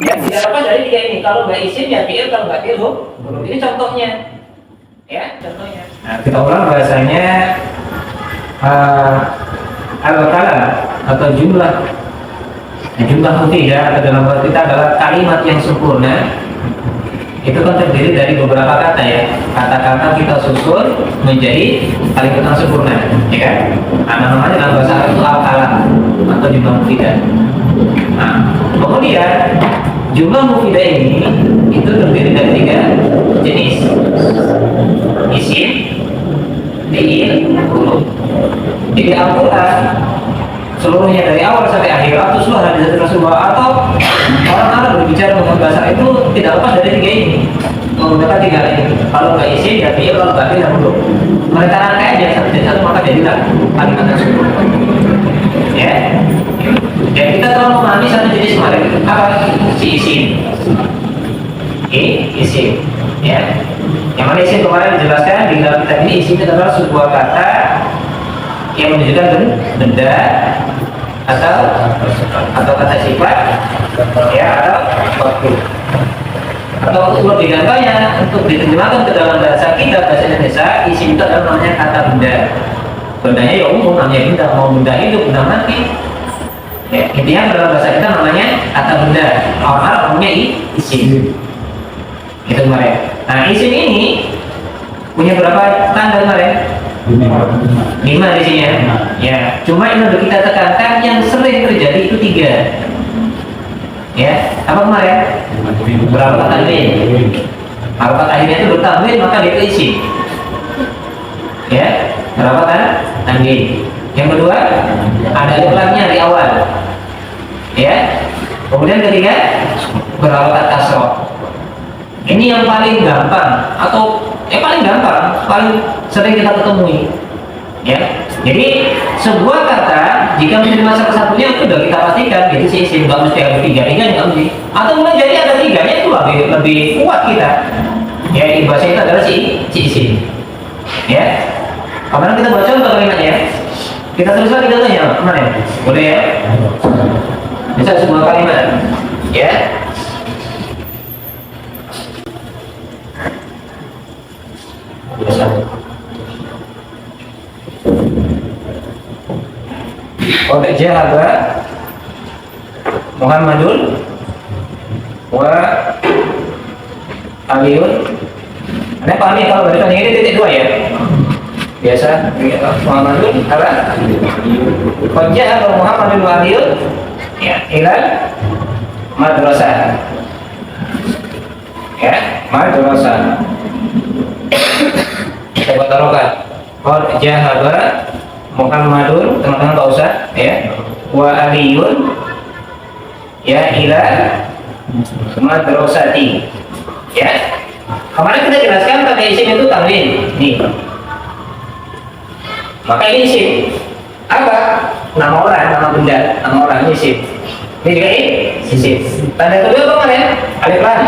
Ya, tidak apa dari tiga ini. Kalau nggak isim ya fi'il, kalau nggak fi'il huruf. Ini contohnya. Ya, contohnya. Nah, kita ulang bahasanya al-kalam atau jumlah. Nah, jumlah mufidah atau dalam bahasa kita adalah kalimat yang sempurna. Itu kan terdiri dari beberapa kata ya. Kata-kata kita susun menjadi kalimat yang sempurna, ya kan? Nah, namanya dalam bahasa Arab itu al-kalam atau jumlah mufidah. Nah, kemudian jumlah mufidah ini itu terdiri dari tiga jenis: isim, fi'il, huruf. Jadi Al-Quran seluruhnya dari awal sampai akhir atau seluruh hadis Rasulullah atau orang Arab berbicara mengenai bahasa itu tidak lepas dari tiga ini, menggunakan tiga ini. Kalau nggak isim ya fi'il, kalau nggak fi'il ya huruf. Mereka rangkai aja satu jadi satu, maka jadilah kalimat yang sempurna. Ya. Dan kita telah memahami satu jenis kemarin, apa? Si isim. Isim. Ya. Yang mana isim kemarin dijelaskan di dalam kitab ini, isim itu adalah sebuah kata yang menunjukkan benda atau kata sifat, ya, atau waktu. Atau untuk lebih gampangnya, untuk diterjemahkan ke dalam bahasa kita, bahasa Indonesia, isim itu adalah namanya kata benda. Bendanya ya umum, namanya benda, mau benda hidup, benda mati. Ya, intinya dalam bahasa kita namanya kata benda. Orang Arab punya isim. Itu kemarin. Nah, isim ini punya berapa tanda kemarin? 5 di sini ya. Ya, cuma yang untuk kita tekankan yang sering terjadi itu 3. Ya, apa kemarin? Berapa tanwin? Berapa tanwinnya itu bertanwin maka dia itu isim. Ya, berapa tanwin? Yang kedua, ada alif lamnya di awal. Ya. Kemudian ketiga, berharokat kasroh. Ini yang paling gampang atau paling gampang, paling sering kita ketemui. Ya. Jadi sebuah kata jika menerima salah satunya itu sudah kita pastikan jadi si isim, nggak mesti ada 3, nggak mesti. Atau mulai jadi ada 3-nya itu lebih kuat kita. Ya, di bahasa itu adalah si isim. Ya. Kemarin kita baca untuk kalimatnya. Kita tulis lagi contohnya, kemarin. Boleh ya? Bisa sebuah kalimat. Ya. Biasa. Qad jahaba Muhammadun wa Aliun. Anda pahami kalau barisannya ini titik 2 ya? Biasa Muhammadun apa? Qad jahaba Muhammadun wa Aliun ya, ilal madrasah. Ya, madrasah. Saya buat taruhkan. Qad jahaba Muhammadun, teman-teman tak usah ya. Wa Aliun ya ila madrasati. Ya. Kemarin kita jelaskan kata isim itu tanwin. Nih. Maka ini isim. Apa? Nama orang, nama benda, nama orang ini isim. Ini juga isim. Tanda kedua apa kemarin? Alif lam.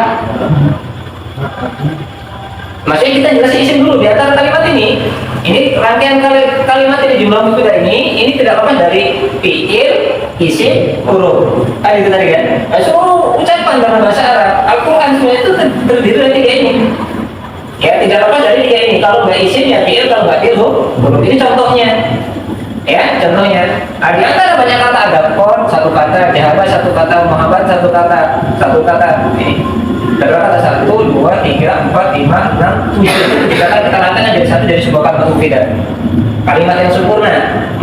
Maksudnya kita jelasin isim dulu di antara kalimat ini. Ini rangkaian kalimat ini, jumlah mufidah ini tidak lepas dari fi'il, isim, huruf. Kan itu tadi kan? Nah, seluruh ucapan dalam bahasa Arab, Al-Quran semua itu terdiri dari 3 ini. Ya, tidak lepas dari 3 ini. Kalau nggak isim ya fi'il, kalau nggak fi'il huruf. Ini contohnya. Ya, contohnya. Nah, di antara banyak kata ada kon, satu kata, jahaba, satu kata, Muhammad, satu kata. Ini. Adalah kata 1, 2, 3, 4, 5, 6, 7. Kita kan kita rangkaikan jadi satu dari sebuah kalimat mufidah. Kalimat yang sempurna,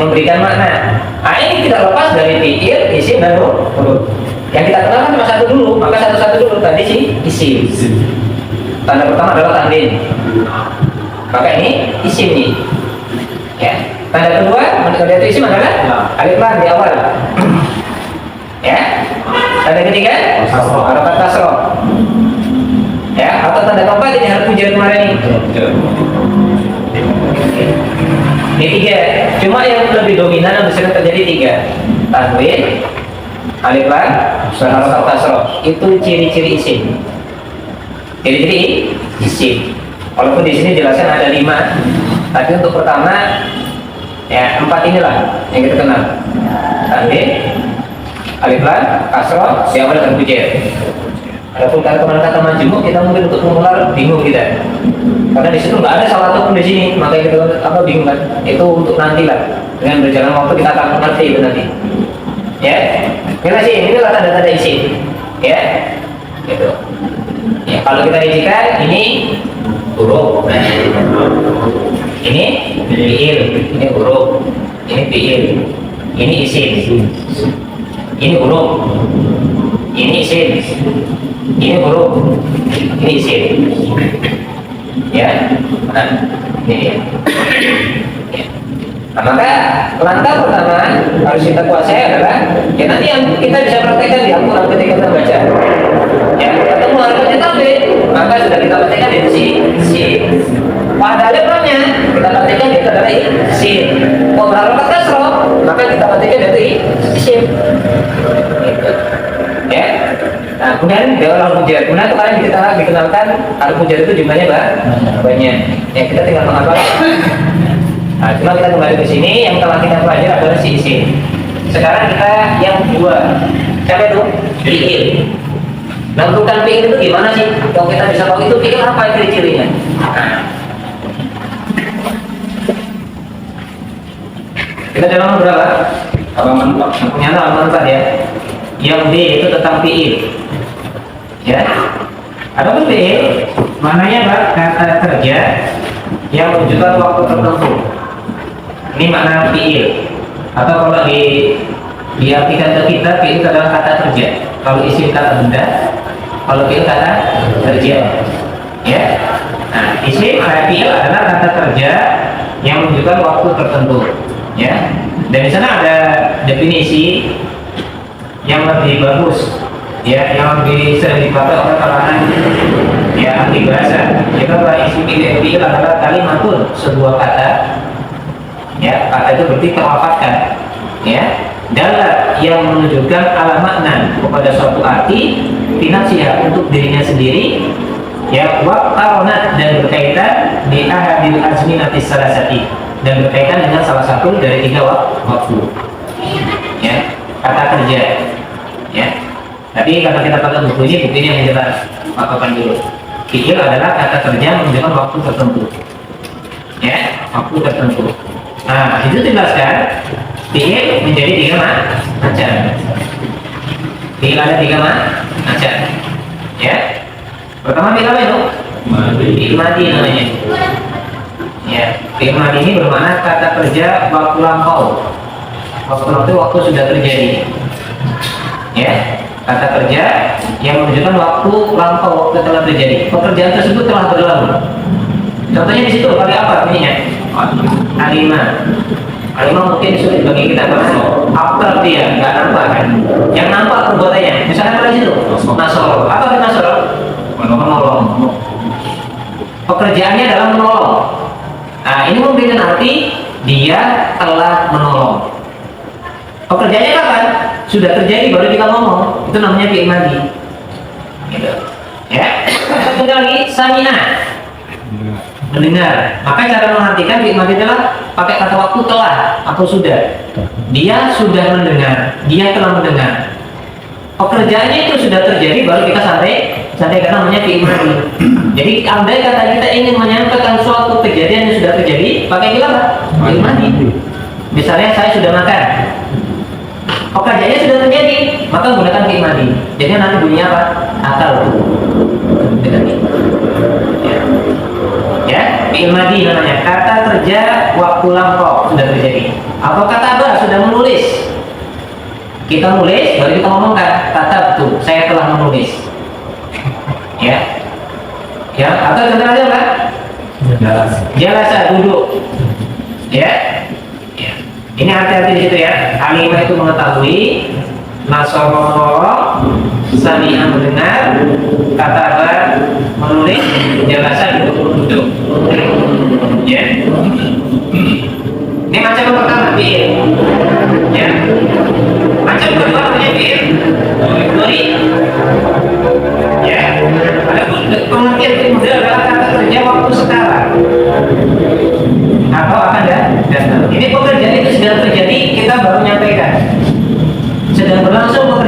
memberikan makna. Nah, ini tidak lepas dari fi'il, isim, dan huruf. Yang kita kenalkan cuma satu dulu, maka satu-satu dulu tadi si isim. Tanda pertama adalah tanwin. Maka ini isim nih. Ya. Tanda kedua, menurut isim adalah alif lam di awal. Ya. Tanda ketiga, harokat kasroh. Ya, atau tanda keempat ini harus pujian kemarin ini. Ini 3. Cuma yang lebih dominan yang sering terjadi 3. Tanwin, alif lam, harokat kasroh. Itu ciri-ciri isim. Ciri-ciri isim. Walaupun di sini jelaskan ada 5. Tapi untuk pertama ya 4 inilah yang kita kenal. Tanwin, alif lam, kasroh, diawali dengan pujian. Adapun kata majemuk kita mungkin untuk mengular bingung kita, karena di situ nggak ada salah satu pun di sini, makanya kita bingung kan. Itu untuk nanti lah, dengan berjalan waktu kita akan mengerti itu nanti. Ya, kita sih ini adalah tanda-tanda isim, ya, gitu. Ya, kalau kita isikan ini huruf, ini fiil, ini huruf, ini fiil, ini isim, ini huruf, ini isim, ini huruf, ini isim, ya, nah, ini dia. Nah, maka langkah pertama harus kita kuasai adalah ya nanti yang kita bisa praktekkan di Al-Quran ketika kita baca. Ya, ketemu harokatnya tabe, maka sudah kita praktekkan di si. Pada levelnya kita praktekkan di adalah si. Mau berharokat kasroh, maka kita praktekkan dari si. Gitu. Ya. Nah, kemudian dalam al-mujar. Kemudian kemarin kita dikenalkan al-mujar itu jumlahnya banyak. Ya, kita tinggal menghafal. Nah, cuma kita kembali ke sini, yang telah kita pelajari adalah si isim. Sekarang kita yang kedua, siapa itu? Fiil. Nah, bentukan fiil itu gimana sih? Kalau kita bisa tahu itu fiil apa ciri-cirinya? Kita dalam berapa? Punya halaman 4 ya. Yang B itu tentang fiil. Ya. Adapun fiil, maknanya apa? Kata kerja yang menunjukkan waktu tertentu. Ini makna fiil. Atau kalau diartikan ke kita, fiil adalah kata kerja. Kalau isim kata benda, kalau fiil kata kerja. Ya. Nah, isim atau fiil adalah kata kerja yang menunjukkan waktu tertentu. Ya. Dan di sana ada definisi yang lebih bagus, ya, yang lebih sering dipakai oleh kalangan ya ahli bahasa. Jika isim fiil adalah kalimatun, sebuah kata. Ya, kata itu berarti terlafadzkan, ya, dalam yang menunjukkan ala makna kepada suatu arti finansial untuk dirinya sendiri, ya, waqtarna dan berkaitan di ahadil azminatis salasati dan berkaitan dengan salah satu dari 3 waktu, ya, kata kerja, ya. Tapi kalau kita pakai buku ini yang jelas, papakan dulu. Fiil adalah kata kerja menunjukkan waktu tertentu, ya, waktu tertentu. Nah, itu dijelaskan fiil menjadi 3 macam. Fiil ada 3 macam. Ya. Pertama fiil apa itu? Fiil madi namanya. Ya, fiil madi ini bermakna kata kerja waktu lampau. Waktu sudah terjadi. Ya, kata kerja yang menunjukkan waktu lampau, waktu telah terjadi. Pekerjaan tersebut telah berlalu. Contohnya di situ kali apa bunyinya? Kalimah mungkin sulit bagi kita karena after dia nggak nampak kan, yang nampak perbuatannya. Misalnya pada situ nasoro, apa itu nasoro? Menolong. Pekerjaannya adalah menolong. Nah, ini memberikan arti dia telah menolong. Pekerjaannya kapan? Sudah terjadi baru kita ngomong. Itu namanya fi'il madi. Gitu. Ya. Satu lagi sami'ah. Mendengar. Maka cara mengartikan fi'il madi adalah pakai kata waktu telah atau sudah. Dia sudah mendengar, dia telah mendengar. Pekerjaannya itu sudah terjadi baru kita sampai karena namanya fi'il madi. Jadi andai kata kita ingin menyampaikan suatu kejadian yang sudah terjadi, pakai apa? Fi'il madi. Misalnya saya sudah makan. Pekerjaannya sudah terjadi, maka gunakan fi'il madi. Jadi nanti bunyinya apa? Akal. Ya, fi'il madi namanya, kata kerja waktu lampau sudah terjadi. Atau kata apa? Sudah menulis. Kita nulis, baru kita ngomongkan kata betul, saya telah menulis. Ya, atau contoh aja apa? Jalasa duduk. Ya. Ini hati-hati di situ ya. Alimah itu mengetahui, nasoro menolong, sami'ah mendengar, kata apa? Menulis, jalasa duduk. Ya. Ini macam yang pertama fi'il. Ya. Macam kedua namanya fi'il mudhari. Ya. Ada pengertian fi'il mudhari adalah kata kerja waktu sekarang atau akan datang. Ini pekerjaan itu sudah terjadi, kita baru menyampaikan. Sedang berlangsung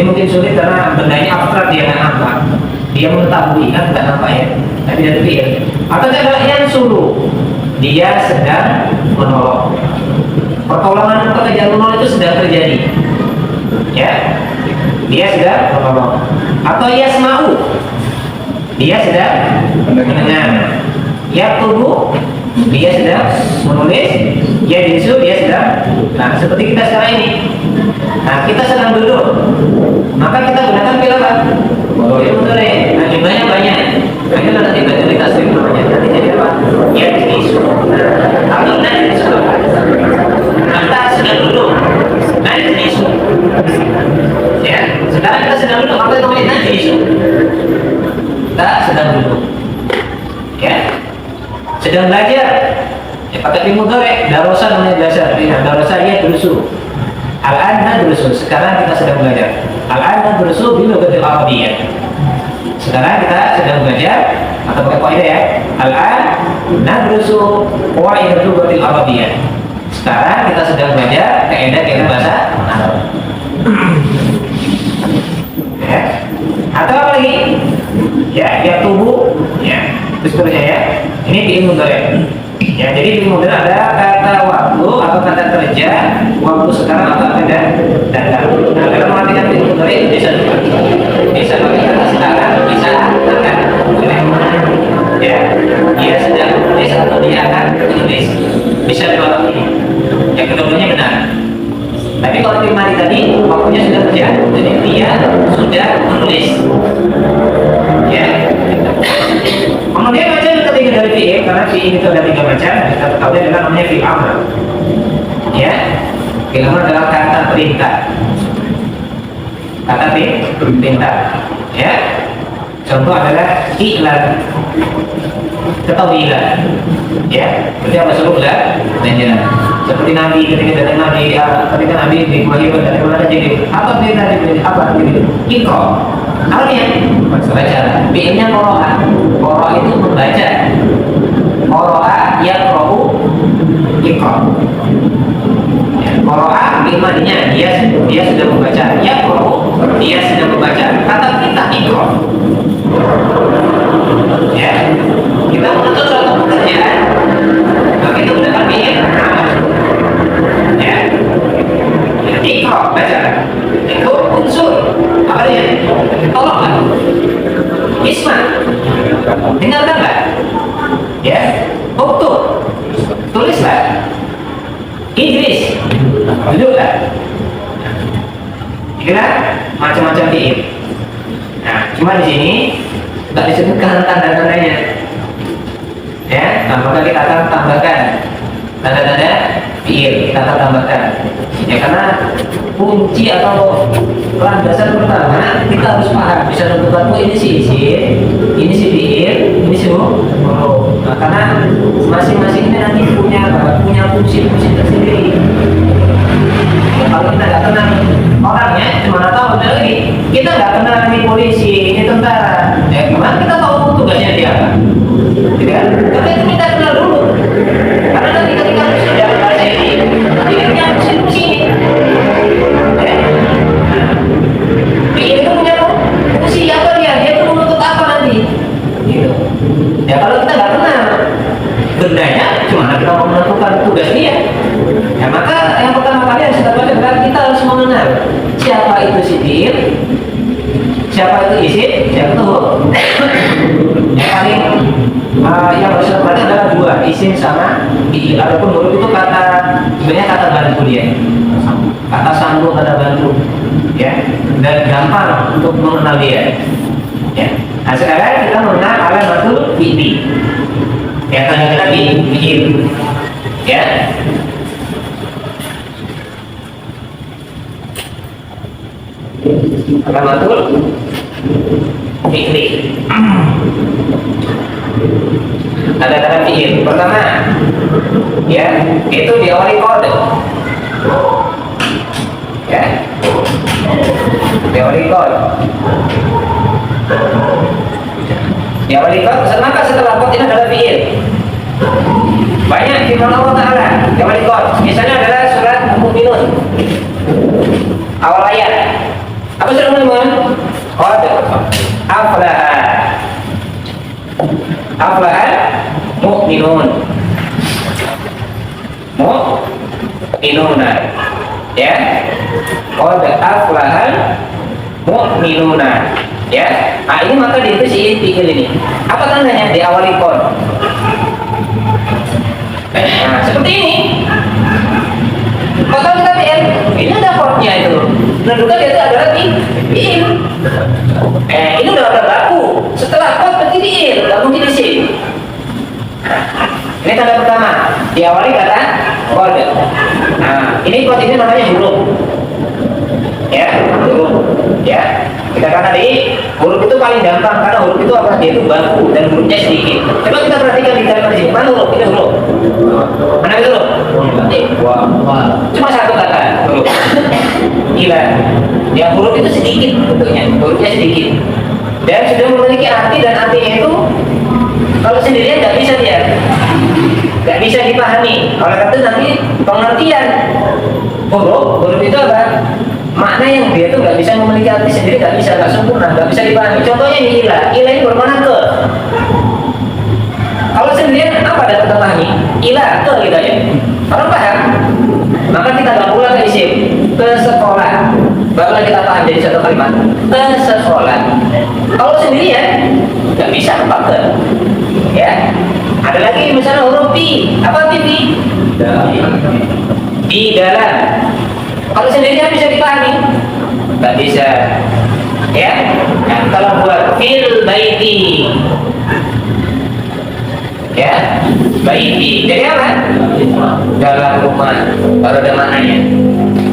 Ini mungkin sulit karena bendanya abstrak, dia nggak nampak. Dia mengetahui kan nggak nampak ya, tapi dari fiil. Atau adalah yang suruh, dia sedang menolong. Pertolongan pekerjaan menolong itu sedang terjadi, ya. Dia sedang menolong. Atau yasma'u, dia sedang mendengar. Yaktubu, dia sedang menulis. Yajlisu, dia sedang. Nah, seperti kita sekarang ini. Nah, kita sedang duduk, maka kita gunakan fi'il apa? Fi'il mudhari'. Nah, jumlahnya banyak. Nah, itu nanti belajar tasrif namanya. Nanti jadi apa? Yajlisu. Atau najlisu. Kita sedang duduk. Najlisu. Ya, sekarang kita sedang duduk. Apa yang namanya najlisu? Kita sedang duduk. Ya, sedang belajar. Ya, pakai fi'il mudhari'. Darosa namanya belajar. Darosa dia durusu. Al-an nadrusu, sekarang kita sedang belajar. Al-an nadrusu bil lughatil arabiyyah. Sekarang kita sedang belajar atau pakai kaidah ya. Al-an nadrusu qawaidul lughatil arabiyyah. Sekarang kita sedang belajar kaidah-kaidah bahasa Arab. Ya. Atau apa lagi? Ya tubuh, ya. Terus seterusnya ya. Ini fi'il mudhari'. Ya, jadi di kemudian ada kata waktu atau kata kerja, waktu sekarang atau kata datang. Nah, dalam mengartikan fi'il mudhari' itu bisa pakai kata sekarang, bisa akan. Ya, dia sedang menulis atau dia akan menulis. Bisa dua ini. Yang keduanya benar. Tapi kalau primari tadi waktunya sudah berjalan, jadi dia sudah menulis. Ya. Kemudian macam ketiga dari fi'il, karena fi'il itu ada tiga macam. Kita tahu adalah namanya fi'il amr. Ya, fi'il amr adalah kata perintah. Kata perintah. Ya, contoh adalah iklan. Ketahuilah. Ya, berarti apa sebutlah dan jelas. Seperti Nabi ketika datang Nabi, ketika Nabi diwahyukan dari mana jadi apa perintah diberi apa gitu. Ikro. Artinya baca. Fi'ilnya qara'a. Qara'a itu membaca. Qara'a yaqra'u iqra. Ya, qara'a imaninya dia sudah membaca. Yaqra'u dia sudah membaca. Kata perintah iqra. Ya. Kita menuntut suatu pekerjaan, maka itu gunakan fi'il amr. Ya. Iqra, baca. Itu unsur. Apa dia? Tolonglah. Isma. Dengarkanlah. Ya. Uktub. Tulislah. Idris. Duduklah. Inilah macam-macam fi'il. Nah, cuma di sini tak disebutkan tanda-tandanya. Ya, nah maka kita akan tambahkan tanda-tanda fi'il, kita akan tambahkan. Ya, karena kunci atau landasan pertama kita harus paham, bisa menentukan ini si isim, ini si fi'il, ini si huruf. Nah, karena masing-masing ini nanti punya fungsi-fungsi tersendiri. Ya, kalau kita nggak kenal orangnya, cuma tahu benar lagi. Kita nggak kenal ini polisi, ini tentara. Ya, gimana kita tahu tugasnya dia apa? Gitu kan? Tapi itu kita kenal dulu. Karena nanti ketika sudah bahasa ini, dia punya fungsi-fungsi ini. Ya. Fi'il itu punya fungsi apa dia? Dia tuh menuntut apa nanti? Gitu. Ya kalau kita nggak kenal bendanya, cuma kita mau menentukan tugas dia. Ya maka yang pertama kali harus kita baca adalah kita harus mengenal siapa itu si fi'il, siapa itu isim, siapa itu huruf. Yang paling yang harus kita baca adalah dua, isim sama fi'il. Adapun huruf itu kata sebenarnya kata bantu dia, kata sambung, kata bantu, ya, dan gampang untuk mengenal dia. Ya. Nah sekarang kita mengenal alamatul fi'il. Ya tadi kita fi'il. Ya. Alamatul fi'il. Ada kata fi'il. Pertama, ya, itu diawali kode. Ya. Diawali kode. Diawali kode, maka setelah kode ini adalah fi'il. Banyak firman Allah Ta'ala diawali kode. Misalnya adalah surat Al-Mu'minun. Awal ayat. Apa sudah teman-teman? Qad aflaha. Aflaha mu'minun. Mu'minuna. Ya. Qad aflaha mu'minuna. Ya. Nah, ini maka dia itu si fi'il ini. Apa tandanya? Diawali qad. Nah, seperti ini. Kalau kita fi'il, ini ada qadnya itu. Menunjukkan dia itu adalah fi'il. Ini udah baku. Setelah qad berarti fi'il, nggak mungkin isim. Ini tanda pertama, diawali kata qad. Nah, ini qad ini namanya huruf. Ya, huruf. Ya. Kita kata tadi, huruf itu paling gampang karena huruf itu apa? Dia itu baku dan hurufnya sedikit. Coba kita perhatikan di dalam sini, mana huruf? Ini huruf. Mana itu huruf? Cuma satu kata huruf. Gila. Ya, huruf itu sedikit bentuknya, hurufnya sedikit. Dan sudah memiliki arti dan artinya itu kalau sendirian nggak bisa dia, nggak bisa dipahami. Oleh karena itu nanti pengertian huruf itu apa? Makna yang dia itu nggak bisa memiliki arti sendiri, nggak bisa, nggak sempurna, nggak bisa dipahami. Contohnya ini ilah ini bermakna ke. Kalau sendirian apa dapat dipahami? Ilah ke gitu ya. Orang paham? Maka kita nggak pula ke isim, ke sekolah. Barulah kita paham jadi satu kalimat. Ke sekolah. Kalau sendirian nggak bisa pakai. Ya. Ada lagi misalnya huruf pi. Apa pi? Di dalam. Kalau sendirian bisa dipahami? Nggak bisa. Ya. Nah, kalau buat fil baiti. Ya, baiti. Jadi apa? Dalam rumah. Baru ada maknanya.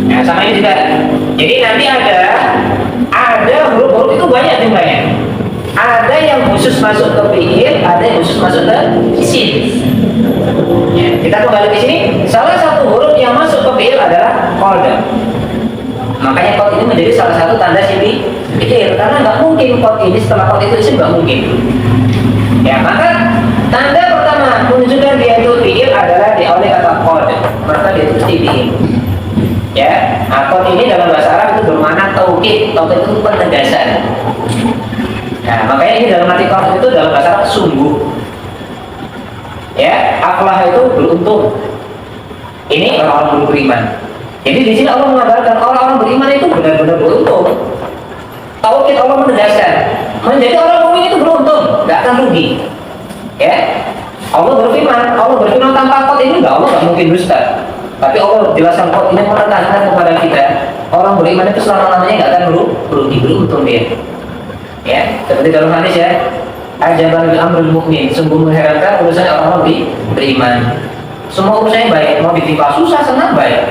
Nah, sama ini juga. Jadi nanti ada huruf-huruf itu banyak jumlahnya. Ada yang khusus masuk ke fi'il, ada yang khusus masuk ke isim. Ya, kita kembali ke sini. Salah satu huruf yang masuk ke fi'il adalah qad. Makanya qad ini menjadi salah satu tanda sini fi'il karena nggak mungkin qad ini setelah qad itu isim, nggak mungkin. Ya, maka tanda pertama menunjukkan dia itu fi'il adalah diawali kata qad. Maka dia itu mesti fi'il. Ya, qad ini dalam bahasa Arab itu bermakna taukid. Taukid itu penegasan. Nah, makanya ini dalam arti qad itu dalam bahasa Arab sungguh. Ya, aflah itu beruntung. Ini orang-orang beriman. Jadi di sini Allah mengatakan orang-orang beriman itu benar-benar beruntung. Taukid Allah menegaskan, menjadi orang mukmin itu beruntung, nggak akan rugi. Ya, Allah berfirman tanpa qad ini Allah nggak mungkin dusta. Tapi Allah jelaskan qad ini menekankan kepada kita, orang beriman itu selama-lamanya nggak akan rugi, beruntung dia. Ya, seperti dalam hadis ya, ajaban bil amrul mukmin, sungguh mengherankan urusan orang-orang beriman. Semua urusannya baik, mau ditimpa susah senang baik.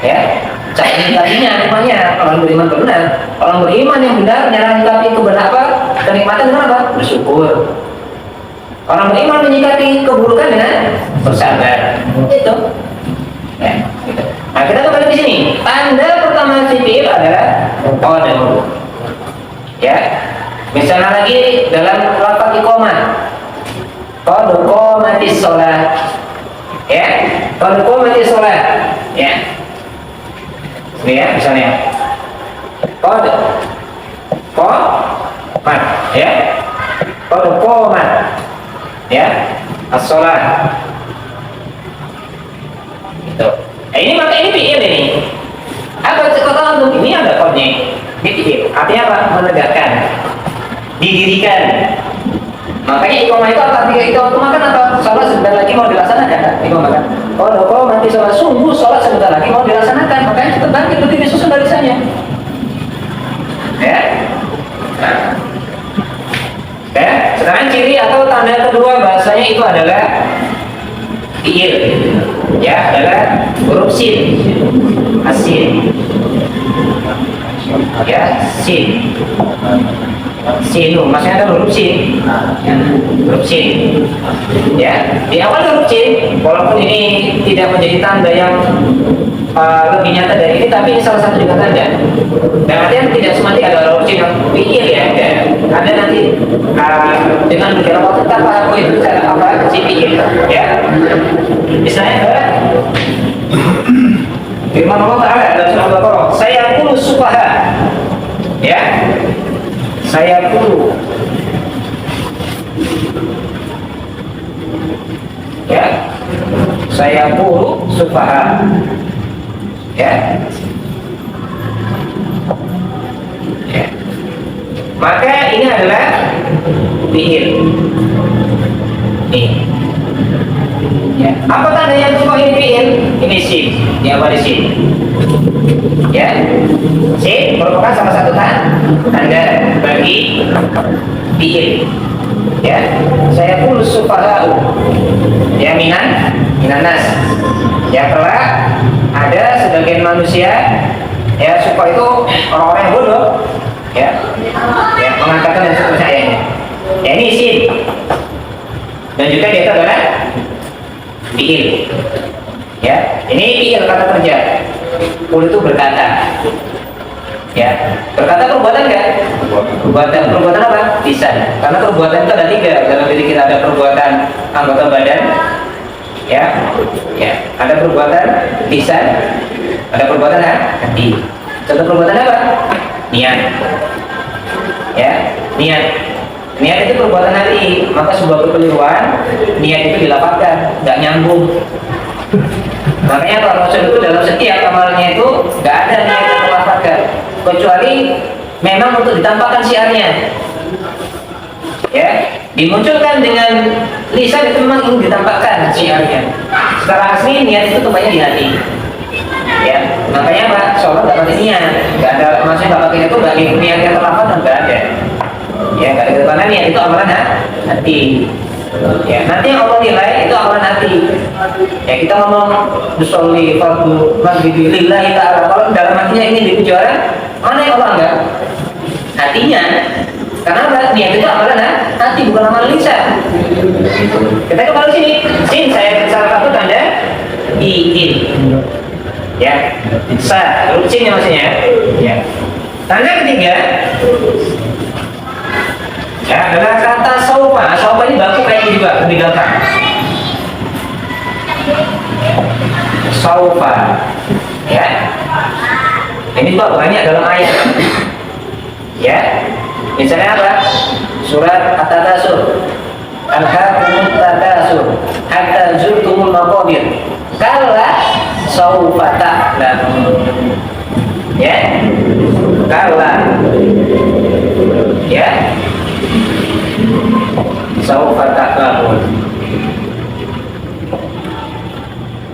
Ya, cara menyikapinya namanya orang beriman benar. Orang beriman yang benar menyikapi kenikmatan dengan apa? Bersyukur. Orang beriman menyikapi keburukan dengan bersabar. Itu. Ya, gitu. Nah, kita kembali di sini. Tanda pertama fi'il adalah qad. Ya. Misalnya lagi dalam lafaz iqamah. Qad qamatis shalah. Ya. Qad qamatis shalah. Ya. Ini ya, misalnya. Qad qamat, ya. Qad qamat. Ya. As-shalah. Itu. Ini maka ini fi'il ini. Apa kata untuk ini ada qadnya. Ini fi'il. Artinya apa? Menegakkan. Didirikan. Makanya iqamah itu apa? Ketika itu makan apa? Salat sebentar lagi mau dilaksanakan. Iqamah kan. Kalau nanti salat sungguh salat sebentar lagi mau dilaksanakan. Makanya kita bangkit berdiri susun barisannya. Ya. Nah. Ya. Sekarang ciri atau tanda kedua bahasanya itu adalah fi'il. Ya, adalah huruf sin. Asin. Ya, sin. Sinu, maksudnya ada huruf sin. Ya, huruf sin. Ya, di awal huruf sin, walaupun ini tidak menjadi tanda yang lebih nyata dari ini, tapi ini salah satu juga tanda. Dan artinya tidak semuanya ada huruf sin yang fi'il ya. Ada nanti dengan beberapa waktu tanpa aku itu apa si fi'il. Ya, misalnya firman Allah Ta'ala dalam surah Al-Baqarah, saya kulus sufaha. saya puluh, ya, saya puluh sufaha, ya. Ya. Maka ini adalah fi'il. Nih. Ya. Apa tanda yang kok ini fi'il? Ini sin. Ya, pada sin. Ya. Sin merupakan salah satu tanda bagi fi'il. Ya. Saya puluh sufaha'u. Ya, minanas. Ya, kelak ada sebagian manusia, ya, sufa itu orang-orang yang bodoh, ya, ya, mengatakan dan seterusnya ayatnya. Ya, ini sin. Dan juga dia itu adalah fi'il. Ya, ini fi'il kata kerja. Qul itu berkata. Ya, berkata perbuatan enggak? Perbuatan apa? Lisan. Karena perbuatan itu ada tiga. Dalam diri kita ada perbuatan anggota badan, ya, ya, ada perbuatan lisan, ada perbuatan hati. Contoh perbuatan apa? Niat. Ya, niat. Niat itu perbuatan hati. Maka sebuah kekeliruan, niat itu dilapatkan, nggak nyambung. Makanya kalau Rasul itu dalam setiap amalnya itu nggak ada niat yang terlapatkan, kecuali memang untuk ditampakkan syiarnya. Ya, dimunculkan dengan lisan itu memang ingin ditampakkan syiarnya. Secara asli niat itu tempatnya di hati. Ya, makanya Pak sholat nggak pakai niat, nggak ada, maksudnya nggak pakai itu nggak niat yang terlapatkan, nggak ada. Ya, nggak ada, karena niat itu amalan hati. Ya, nanti yang Allah nilai itu amalan hati. Ya, kita ngomong bersolli fardu maghrib lillahi ta'ala, kalau dalam hatinya ingin dipuji orang, mana yang Allah enggak? Hatinya. Karena niat itu amalan hati, bukan amalan lisan. Kita kembali sini. Sin saya salah satu tanda fi'il. Ya, sa, sin ya maksudnya. Ya. Tanda ketiga, ya, adalah kata saufa. Saufa ini baku kayak ini juga, lebih gampang. Saufa. Ya. Ini juga banyak dalam ayat. Ya. Misalnya apa? Surat At-Takatsur. Alhaakumut takatsur hatta zurtumul maqabir. Kalla saufa ta'lamun. Ya. Kalla. Ya. Saufa ta'lamun.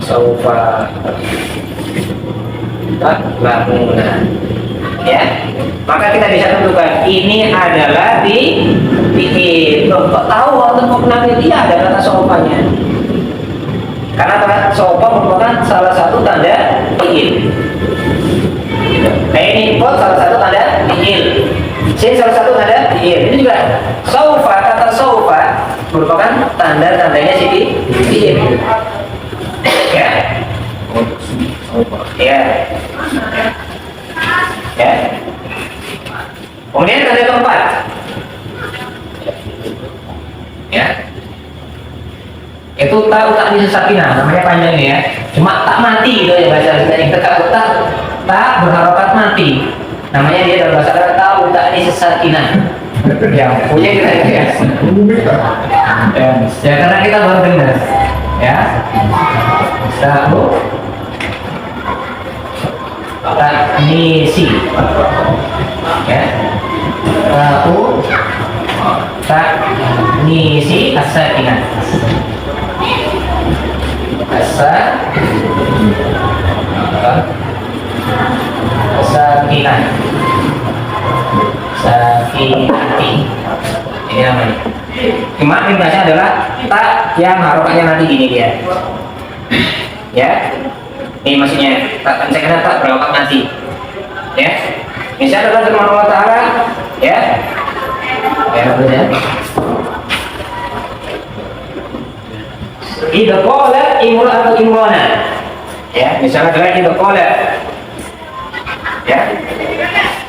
Saufa ta'lamuna. Ya, maka kita bisa tentukan ini adalah fi'il. Kok tahu untuk mengenali dia ada kata saufanya? Karena kata saufa merupakan salah satu tanda fi'il. Nah, ini pot salah satu tanda fi'il. Sin salah satu tanda fi'il. Ini juga saufa, kata saufa merupakan tanda-tandanya si fi'il. Ya. Ya. Ya. Kemudian tanda keempat. Ya. Itu tahu tak disesakina, namanya panjang ya. Cuma tak mati gitu ya bahasa kita yang tegak tak berharakat mati. Namanya dia dalam bahasa Arab tahu tak disesakina. Ya, punya kita ya. Ya, karena kita baru dengar. Ya. Tahu taknisi, ya, tahu taknisi as-sakinah, sakinah, sakinati, ini namanya. Cuma ringkasnya adalah tak yang harokatnya nanti gini dia, ya. Ini maksudnya tak saya kena tak berapa nanti, ya. Misalnya dalam firman Allah Taala, ya, ya. Idza qalat imra'atu imrana, ya. Misalnya dalam idza qalat, ya.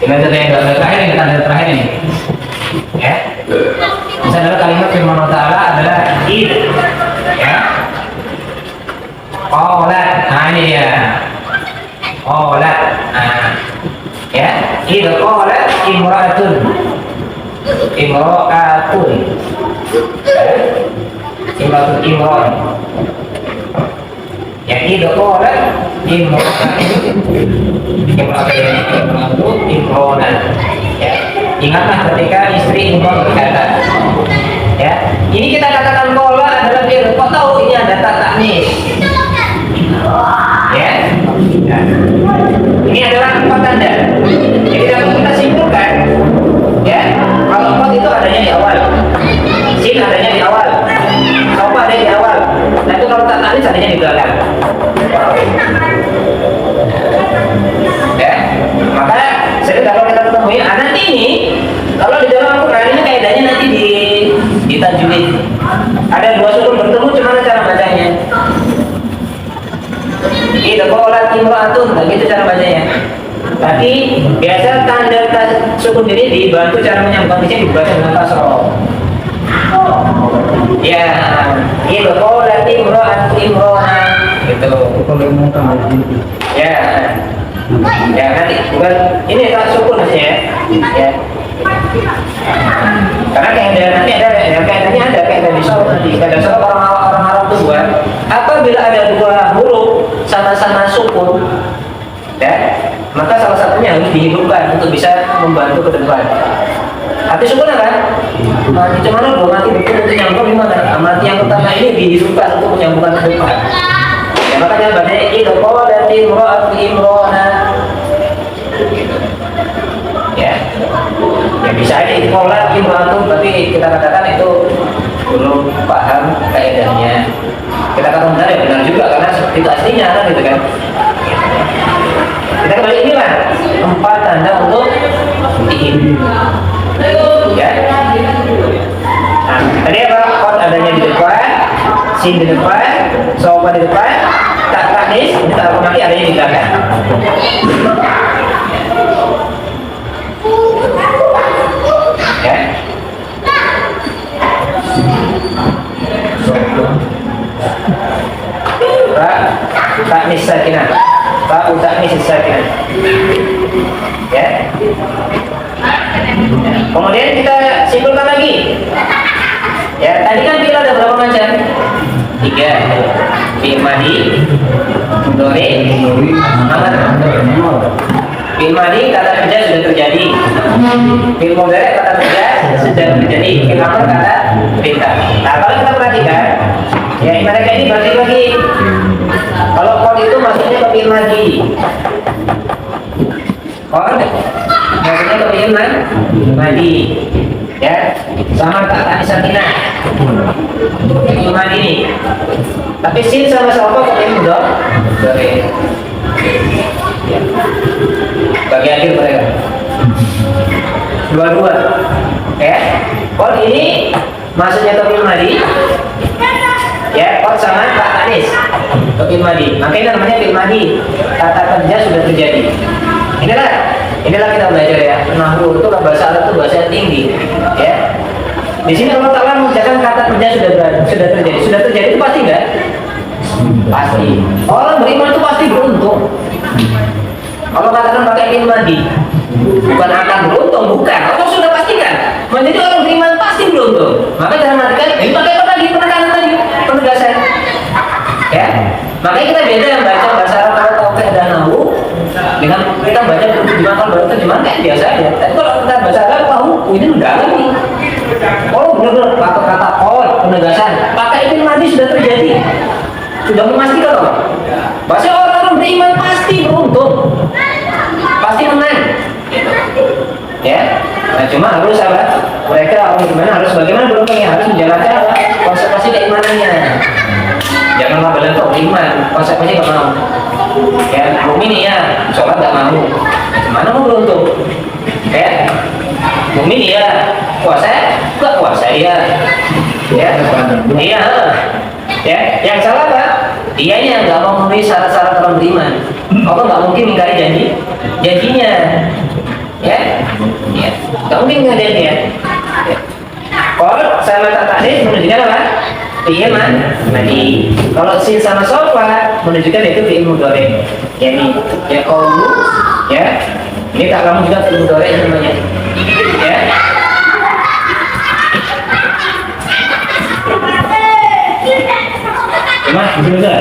Ini tanda terakhir ini, tanda terakhir ini, ya. Misalnya dalam kalimat firman Allah Taala adalah id, ya. Qalat, nah ini dia. Qalat, nah, ya. Idza qalat imra'atun, imro'atun. Imro'atun. Yang ini dokolat imro'atun. Imro'atun. Ya. Ingatlah ketika istri Imron berkata, ya, ini kita katakan kola adalah fi'il. Kok tahu ini ada tak taknis? Ya, nah, ini adalah 4 tanda. Jadi dapat kita simpulkan, ya, kalau kot itu adanya di awal, sin adanya di awal, sopa ada di awal. Nah itu kalau tak taknis adanya di belakang. Ya, maka kalau kita temui nanti ini, kalau di dalam Al-Quran ini kaidahnya nanti di tajwid. Ada 2 sukun bertemu, cuma cara bacanya. Itu qalat imra'atun, begitu cara bacanya. Tapi biasa tanda sukun ini dibantu cara menyambung, di sini dibaca dengan kasroh. Ya, itu qalat imra'atun, gitu. Ya. Ya nanti bukan ini tak sukun aja ya. Ya. Karena kaidah nanti ada kaidahnya ada kaidah di sorot nanti. Kaidah sorot orang Arab itu buat apabila ada 2 huruf sama-sama sukun, ya, maka salah satunya harus dihidupkan untuk bisa membantu ke depan. Arti sukun apa? Mati cuman 2 mati betul untuk nyambung gimana? Mati yang pertama ini dihidupkan untuk menyambungkan ke depan. Ya makanya bacanya itu qalat imra'atun. Ya, ya bisa aja itu qalat imra'atun, tapi kita katakan itu belum paham kaidahnya. Kita katakan benar ya benar juga karena seperti itu aslinya kan gitu kan. Kita kembali inilah 4 tanda untuk fi'il. Ya. Nah, tadi apa? Qad adanya di depan, sin di depan, sopa di depan, tak taknis, ini tak nanti adanya di belakang. Ya. Taknis sakinah. Taknis sakinah. Ya. Kemudian kita simpulkan lagi. Ya, tadi kan fi'il ada berapa macam? 3. Fi'il madhi, mudhari, amr. Fi'il madhi kata kerja sudah terjadi. Fi'il mudhari kata kerja sedang terjadi. Fi'il amr kata perintah. Nah, kalau kita perhatikan, ya mereka ini bagi lagi. Kalau qad itu maksudnya ke fi'il madhi. Qad maksudnya ke fi'il madhi. Ya, sama tak sakinah. Fi'il madhi ini. Tapi sin sama sopa ke fi'il mudhari. Bagi akhir mereka. Dua-dua. Ya. Qad ini maksudnya ke fi'il madhi. Ya, qad sama tak tanis ke fi'il madhi. Makanya namanya fi'il madhi. Kata kerja sudah terjadi. Inilah kita belajar ya. Nahwu itu bahasa Arab itu bahasa yang tinggi. Ya. Di sini Allah Ta'ala mengucapkan kata kerja sudah terjadi. Sudah terjadi itu pasti enggak? Pasti. Orang beriman itu pasti beruntung. Allah katakan pakai fi'il madhi. Bukan akan beruntung, bukan. Allah sudah pastikan. Menjadi orang beriman pasti beruntung. Maka jangan artikan ini pakai apa tadi? Penekanan tadi, penegasan. Ya. Makanya kita beda yang baca bahasa Arab kalau tahu kaidah nahwu dengan kita baca terjemahan kalau baru terjemahan kayak biasa aja. Tapi kalau kita baca Arab tahu ini udah lagi. Oh benar-benar kata qol penegasan. Pakai fi'il madhi sudah terjadi. Sudah memastikan loh. Bahasa orang-orang beriman pasti beruntung. Pasti menang. Ya. Nah cuma harus apa? Mereka orang beriman harus bagaimana beruntungnya? Harus menjalankan apa? Konsekuensi keimanannya. Janganlah bilang kok beriman, konsekuensi gak mau. Ya, mukmin ya, sholat gak mau. Gimana mau beruntung? Ya, mukmin ya, puasa gak puasa ya. Ya, iya. Ya, yang salah apa? Dianya nggak mau memenuhi syarat-syarat orang beriman. Allah nggak mungkin mengingkari janjinya. Ya, ya, nggak mungkin mengingkari janjinya. Ya. Kalau sama tak tanis menunjukkan apa? Fi'il madhi. Kalau sin sama sofa menunjukkan itu fi'il mudhari. Yani ya qaulu ya. Ini tak kamu juga fi'il mudhari namanya. Ya. Mas, di sini enggak?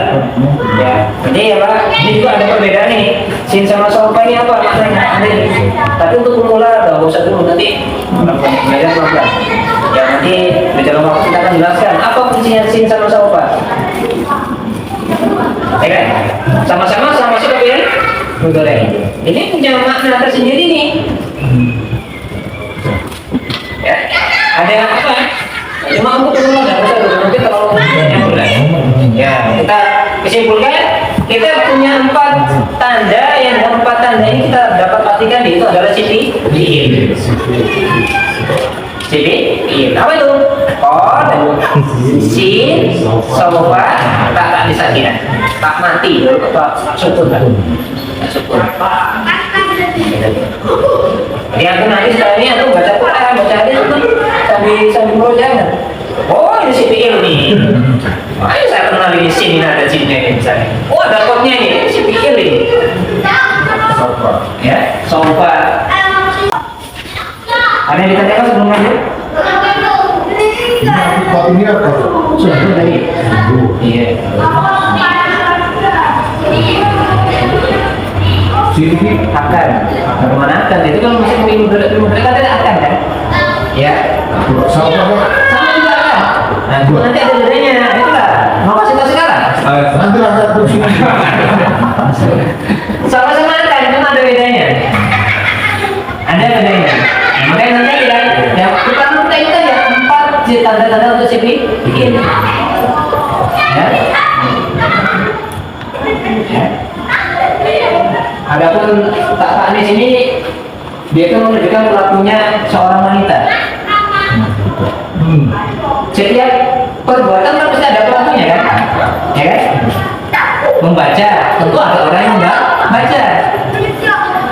Ya, jadi ya Pak, ini juga ada perbedaan nih. Sin sama sofa ini apa maknanya? Ada ini. Tapi untuk pemula nggak usah dulu nanti belajar pelan-pelan. Ya nanti berjalan waktu kita akan jelaskan apa fungsinya sin sama sofa. Ya kan? Sama-sama masuk ke piring menggoreng. Ini punya makna tersendiri nih. Ya, ada apa? Cuma untuk pemula nggak usah dulu nanti terlalu yang berat. Ya, kita kesimpulkan kita punya 4 tanda yang 4 tanda ini kita dapat artikan itu adalah sifat fiil. Sifat apa itu? Qad, sin, sofa, tak disakiran, tak mati, tak sukun lah, sukun. Jadi aku nanti setelah ini aku baca Quran, baca hadis sambil jangan. Oh ini sifat fiil nih. Ayo saya kenal ini sini ada sinnya ini misalnya. Oh ada kodnya ini sifat fiil ini. Ya, sofa. Ada yang ditanyakan sebelum lanjut? Ini apa? Sudah dari. Iya. Sini Akan. Bagaimana akan? Itu kan masih ilmu mereka tidak akan kan? Ya. sama Sama juga akan. Nah, itu nanti ada bedanya. Itulah. Mau kasih tahu sekarang? nanti ada kursi. Sama-sama akan, cuma ada bedanya. Ada bedanya. Makanya nanti ya kita minta itu ya 4 tanda-tanda untuk sifat fiil. Ya. Ya. Adapun tak Anies ini dia itu menunjukkan pelakunya seorang wanita. Setiap perbuatan kan pasti ada pelakunya kan? Ya kan? Membaca, tentu ada orang yang membaca.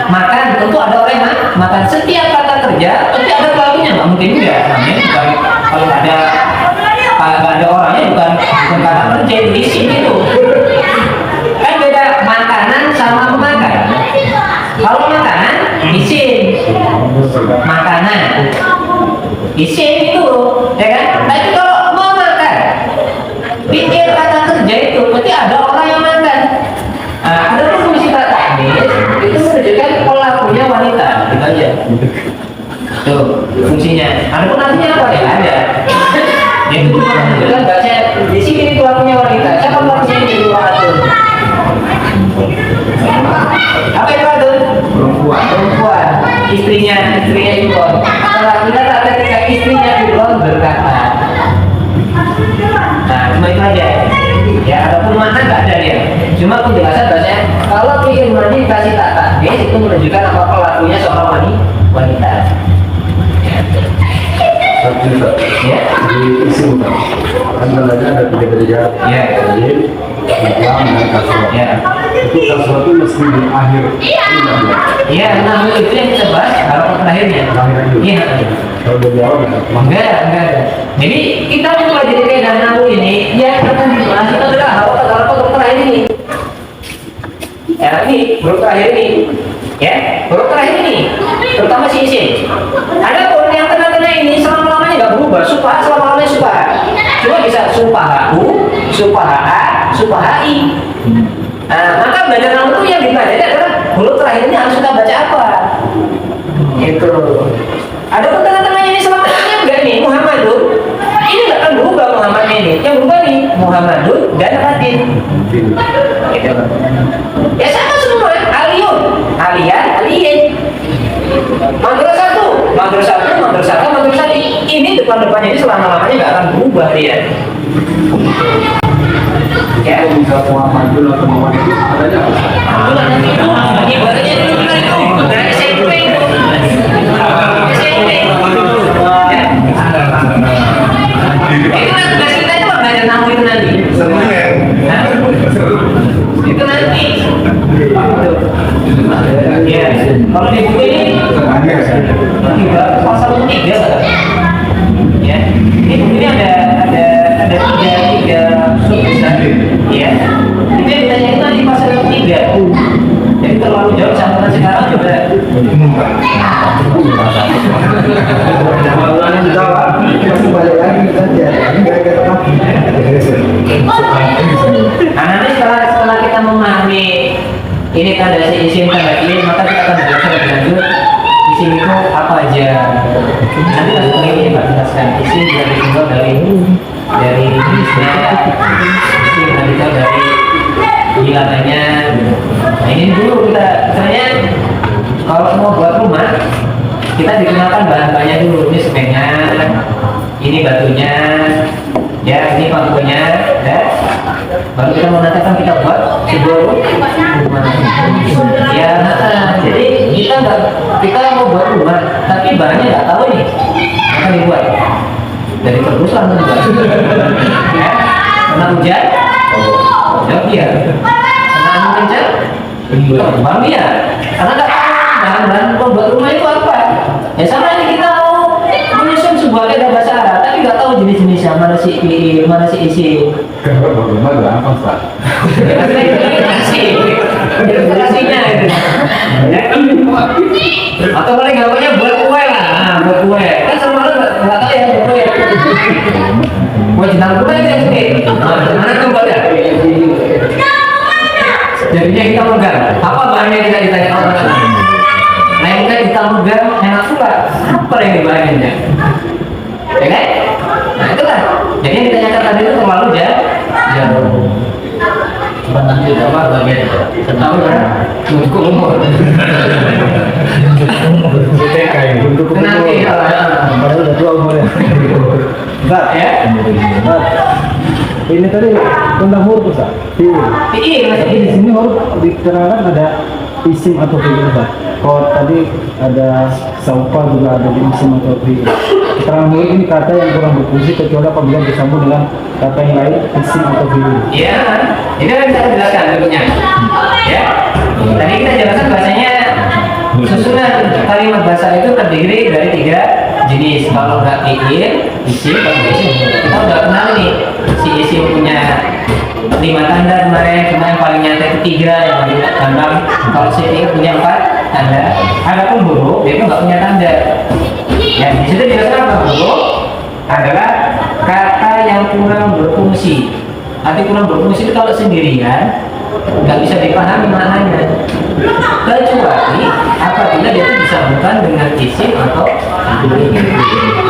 Makan, tentu ada orang yang makan. Setiap kata kerja pasti ada pelakunya, nggak mungkin juga. Namanya bukan kalau ada orangnya bukan kata kerja di sini itu. Kan beda makanan sama memakan. Kalau makanan isim, makanan isim itu, ya kan? Tapi kalau mau makan, pikir kata kerja itu, berarti ada orang yang makan. Nah, ada pun fungsi kata Anies itu menunjukkan pelakunya wanita, gitu aja. Tuh fungsinya. Ada pun artinya apa ya? Ada. Itu menunjukkan bahasa di sini pelakunya wanita. Siapa pelakunya ini di luar atur? Apa itu atur? Perempuan. Istrinya Ibron. Laki-laki kata ketika istrinya Ibron berkata. Nah, cuma itu aja. Ya, adapun makna nggak ada ya. Cuma penjelasan bahasanya kalau bikin mandi kasih tak itu menunjukkan apa pelakunya seorang wanita. Ya. Di isim kan ada 3 derajat. Ya. Islam dan kasroh. Ya. Itu kasroh itu mesti di akhir. Iya, nah itu yang kita bahas harapan terakhirnya. Iya. Kalau dari awal Enggak. Jadi kita mempelajari kaidah nahwu ini yang akan dibahas itu adalah harapan terakhir ini. Ya, ini huruf terakhir ini. Ya, huruf terakhir ini. Terutama si isim. Ada pun yang tengah-tengah ini selama-lamanya nggak berubah. Supaha selama-lamanya supaha. Cuma bisa supahahu, supahaa, supahai. Nah, maka belajar nahwu itu yang dipelajari adalah huruf terakhir ini harus kita baca apa? Itu. Ada pun tengah-tengahnya ini selama-lamanya enggak nih Muhammadun. Ini nggak akan berubah Muhammadnya ini. Yang berubah nih Muhammadun dan Radin. Gitu. Ya sama semua. Aliyun, aliyin. Madrasah. Ini depan-depannya ini selama-lamanya nggak akan berubah dia. Ya. kalau bisa Muhammadun atau Muhammad itu adanya apa? Itu ibaratnya dulu dari SMP itu. SMP. Ya. Itu kan tugas kita itu belajar nahwu itu nanti. Hah? Itu nanti. Ya. Kalau di buku ini pasal 3 ya. Ini buku ini ada tiga sub besar. Ya. Itu yang ditanya itu nanti pasal 3. Jadi terlalu jauh sampai sekarang juga. Kalau yang dijawab, masih banyak lagi kita ya. Ini gara-gara Nanti langsung lagi ini Pak jelaskan isim juga ditinggal dari jenisnya, isim nanti tahu dari bilangannya. Nah ini dulu kita sebenarnya kalau mau buat rumah kita digunakan bahan-bahannya dulu. Ini semennya, ini batunya, ya ini pakunya, ya. Baru kita mau nanti kita buat sebuah rumah. Ya, jadi kita mau buat rumah, tapi bahannya nggak tahu nih akan dibuat dari terus langsung buat. Ya, kena hujan, jawab iya. Kena angin kencang, bang iya. Karena nggak tahu bahan-bahan pembuat rumah itu apa. Ya sama ini kita mau menyusun sebuah kaidah bahasa Arab, tapi nggak tahu jenis-jenisnya mana si fi'il, mana si isim. Kalau bagaimana gampang Pak? Ilustrasinya itu. Atau paling gampangnya buat kue lah. Nah, buat kue. Kan semua orang nggak tahu ya buat kue. Kue jenang kue itu yang sulit. Mana tuh buatnya? Jadinya kita megang. Apa bahannya kita ditanya orang? Nah yang kita megang enak pula. Apa yang dibahannya? Ya kan? Nah itulah. Jadi yang ditanyakan tadi itu terlalu jauh. Coba nanti apa bagian tahu kan? Untuk umur. TK ini. Nanti Padahal udah tua umurnya. Pak, ya. Pak. Ini tadi tentang huruf Pak. Iya, Jadi di sini huruf diterangkan ada isim atau fi'il Pak. Kalau tadi ada saufa juga ada di isim atau fi'il. Keterangan huruf ini kata yang kurang berfungsi kecuali apabila disambung dengan kata yang lain isim atau fi'il. Iya, ini kan kita jelaskan berikutnya. Ya, tadi kita jelaskan bahasanya susunan kalimat bahasa itu terdiri dari 3 jenis. Kalau nggak fi'il, isim, kalau isim, kita udah kenal nih. Si isim punya 5 tanda kemarin paling nyata itu 3 yang gampang. Kalau si fi'il punya 4 tanda. Adapun huruf dia itu nggak punya tanda. Ya, di situ dijelaskan apa huruf adalah kata yang kurang berfungsi. Arti kurang berfungsi itu kalau sendirian nggak bisa dipahami maknanya, kecuali apabila dia itu disambungkan dengan isim atau fi'il.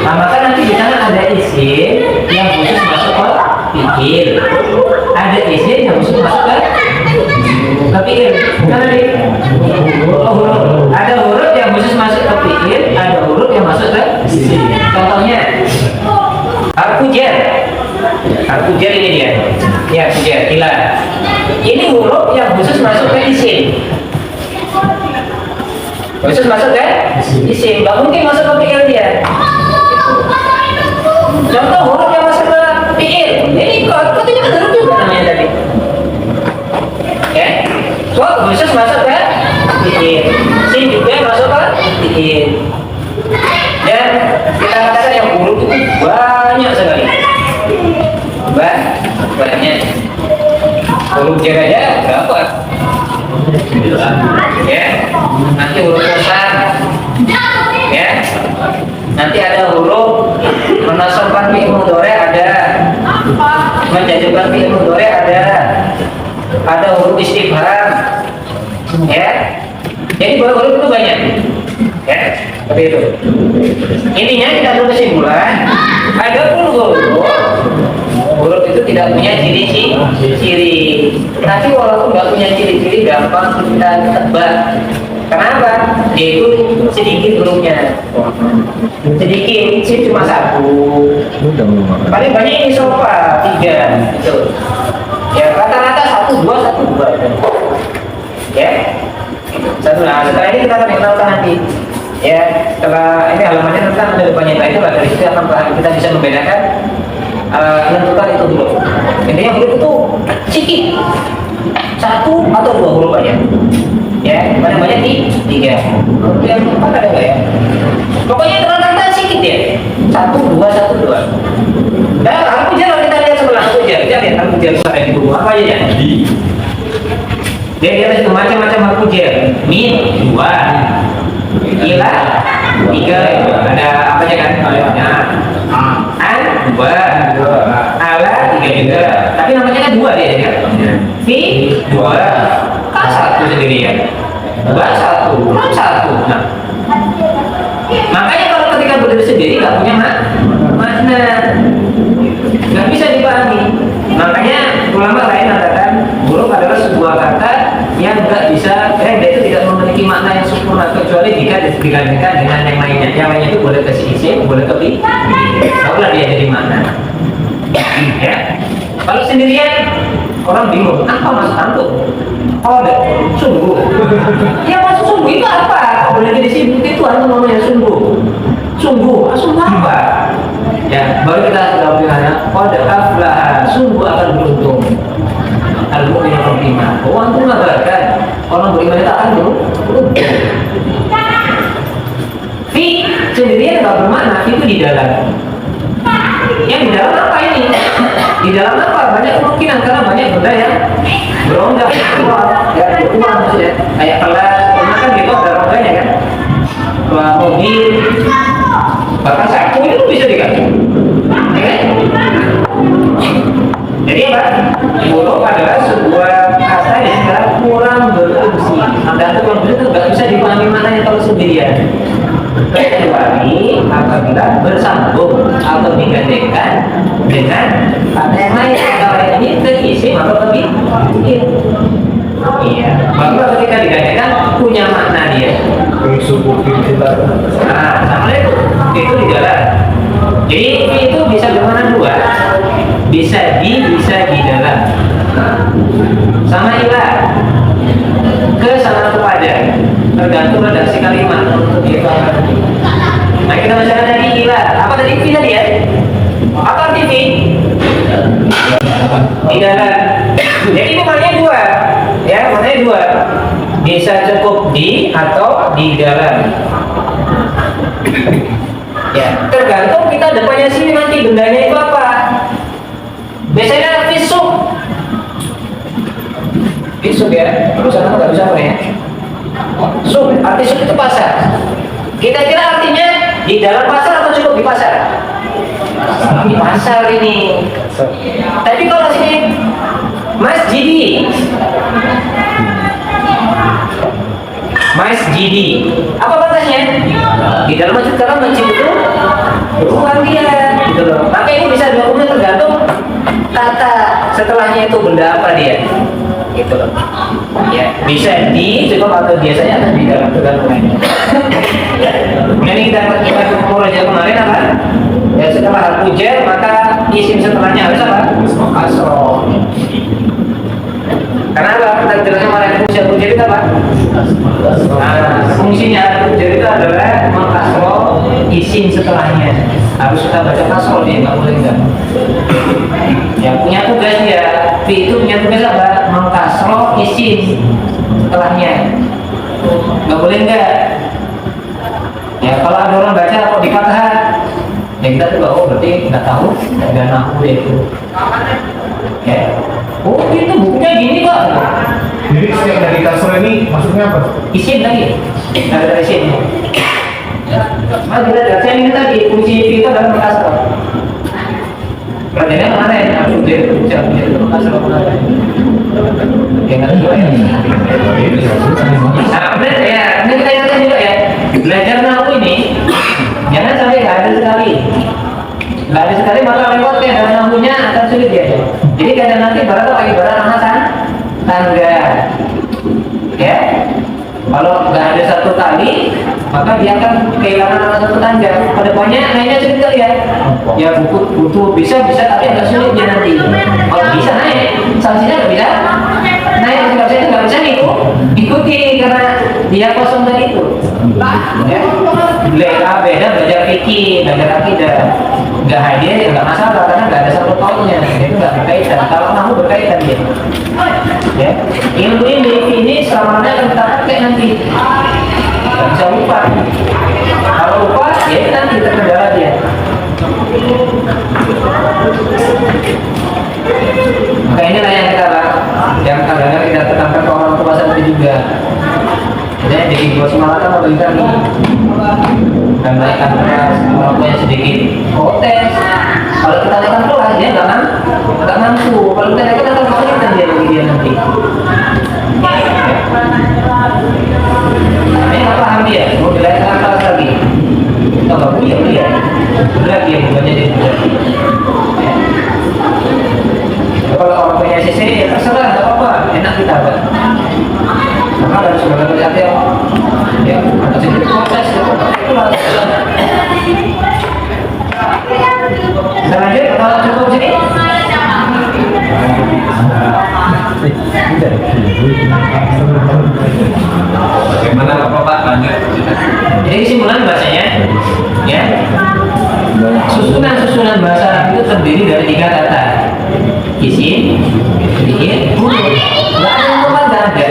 Nah, maka nanti di sana ada isim yang khusus masuk ke fi'il, ada isim yang khusus masuk ke fi'il. Ada huruf yang khusus masuk ke fi'il, ada huruf yang masuk ke isim. Contohnya harfu jar. Harfu jar ini dia. Ya, jar, ila. Ini huruf yang khusus masuk ke isim. Khusus masuk ke isim. Nggak mungkin masuk ke fi'il dia. Contoh huruf yang masuk ke fi'il. Ini kok ini kan huruf juga namanya tadi. Ya. Kok khusus masuk ke fi'il. Sin juga masuk ke fi'il. Dan kita katakan yang huruf itu banyak sekali. Banyak. Huruf jar aja berapa? Ya. Nanti huruf kosan. Ya. Nanti ada huruf menasabkan fi'il mudhari ada. Menjazmkan fi'il mudhari ada. Ada huruf istifham. Ya. Jadi huruf itu banyak. Ya, seperti itu. Intinya kita ambil kesimpulan. Adapun huruf itu tidak punya ciri-ciri. Tapi walaupun nggak punya ciri-ciri, gampang kita tebak. Kenapa? Dia itu sedikit hurufnya. Sedikit, sih cuma 1. Paling banyak ini sofa 3. Gitu. Ya rata-rata 1, 2, 1, 2. Ya. Satu. Nah, setelah ini kita akan mengenalkan nanti. Ya, setelah ini halamannya tentang ada depannya itu lah, dari situ akan kita bisa membedakan menentukan itu dulu. Intinya huruf itu sedikit, 1 atau 2 huruf aja. Ya, banyak 3. Kemudian 4 ada nggak ya? Pokoknya rata-rata sedikit ya. 1, 2, 1, 2. Dan harfu jar kita lihat sebelah harfu jar. Kita lihat harfu jar ada di buku apa aja ya? Dia lihat itu macam-macam harfu jar. Min 2. Ila 3, ada apa aja kan? An 2, ala 3 juga. Tapi namanya kan 2 dia kan? Fi 2, K 1 sendiri ya. 2 1, 1. Nah, makanya kalau ketika ketika berdiri sendiri nggak punya makna, nggak bisa dipahami. Makanya ulama lain mengatakan buruk adalah sebuah kata yang nggak bisa, dia itu tidak memiliki makna yang sempurna kecuali jika digantikan dengan yang lainnya. Yang lainnya itu boleh kasih isim, boleh ke bi, barulah dia jadi makna. Ya, kalau sendirian orang bingung apa maksud antum? Oh, ada sungguh. Ya maksud sungguh itu apa? Kalau boleh disebut itu antum namanya sungguh. Sungguh, sungguh apa? Ya, baru kita sudah bilang, qad aflaha, sungguh akan beruntung. Al-mu'minu beriman. Oh, antum ngabarkan orang beriman itu akan beruntung. Fi sendirian nggak bermakna, itu di dalam. Yang di dalam apa ini? Di dalam apa? Banyak kemungkinan karena banyak benda yang beronggak keluar, ya keluar maksudnya. Kayak kelas, kan gitu ada rongganya kan? Mobil, bahkan saku itu bisa diganti. Ya? Jadi apa? Buruk adalah sebuah kata yang kurang berfungsi. Anda itu kalau begitu nggak bisa dipahami maknanya kalau sendirian. Kecuali apabila bersambung atau digandengkan dengan kata yang lain. Kalau ini terisi maka lebih iya. Maka ketika digandengkan punya makna dia. Nah, sama itu di dalam. Jadi itu bisa bermakna dua, bisa di dalam. Sama ilah ke sama kepada, tergantung redaksi kalimat untuk dipahami. Nah kita bicara tadi ilah, apa tadi fi tadi ya? Apa arti fi? Di dalam. Jadi maknanya dua, ya maknanya dua. Bisa cukup di atau di dalam. Ya, tergantung kita depannya sini nanti bendanya itu apa. Biasanya fisuk. Fisuk ya, perusahaan nggak bisa apa ya? Suk, arti suk itu pasar. Kita kira artinya di dalam pasar atau cukup di pasar? Di pasar ini. Tapi kalau sini masjidi. Masjidi. Apa batasnya? Di dalam masjid, karena masjid itu ruang dia. Gitu loh. Maka ini bisa dilakukan tergantung kata setelahnya itu benda apa dia. Gitu loh. Ya, bisa di cukup atau biasanya akan di dalam tergantung. Ini kita mulai kemarin apa? Ya setelah harfu jar maka isim setelahnya harus apa? Kasroh. Karena apa? Kita jelasnya kemarin harfu jar itu apa? Nah, fungsinya harfu jar itu adalah mengkasroh isim setelahnya. Harus kita baca kasroh dia, nggak boleh enggak. Ya punya tugas dia. Fi itu punya tugas apa? Mengkasroh isim setelahnya. Nggak boleh enggak. Ya kalau ada orang baca kok di fathah, ya kita tuh oh berarti nggak tahu dan aku itu. Ya. Oh itu bukunya gini kok. Jadi setiap dari kasro ini maksudnya apa? Isim tadi. Ada isim. Mas kita baca ini tadi fungsi itu adalah kasroh. Pelajarannya mana ya? Aku dia itu kasroh mana? Yang ada dua ya. Nah, benar ya. Ini kita ingatkan juga ya. Belajar nahu ini jangan sampai nggak ada sekali. Nggak ada sekali maka repotnya dan nahunya akan sulit ya. Jadi kadang nanti ibarat lagi anak tangga. Ya. Kalau nggak ada satu kali, maka dia akan kehilangan anak satu tangga. Kedepannya naiknya sulit kali ya. Ya butuh bisa tapi agak sulit dia nanti. Kalau bisa naik, sanksinya nggak bisa. Naik nggak bisa itu nggak bisa ikuti karena dia kosong tadi itu. Ya. Beda belajar fikih, belajar akidah. Nggak hadir ya nggak masalah karena nggak ada satu tahunnya. Itu nggak berkaitan. Kalau kamu berkaitan dia. Ya, ilmu ini selamanya akan kita pakai nanti. Nggak bisa lupa. Kalau lupa, ya nanti terkendala dia. Maka inilah yang kadang-kadang kita tekankan ke orang tua seperti juga. Jadi dua semangat apa bagi kami? Dan naikkan kelas, orang tuanya sedikit protes. Kalau kita naikkan kelas, dia nggak mampu. Kalau kita naikkan akan kesulitan dia bagi dia nanti. Ini nggak paham dia, mau dinaikkan kelas lagi. Kita nggak punya Pak. Kita lanjut kalau cukup sini. Bagaimana Bapak lanjut? Jadi kesimpulan bahasanya, ya, susunan bahasa Arab itu terdiri dari 3 kata: isim, fi'il, huruf. Nggak ada yang tepat, nggak ada.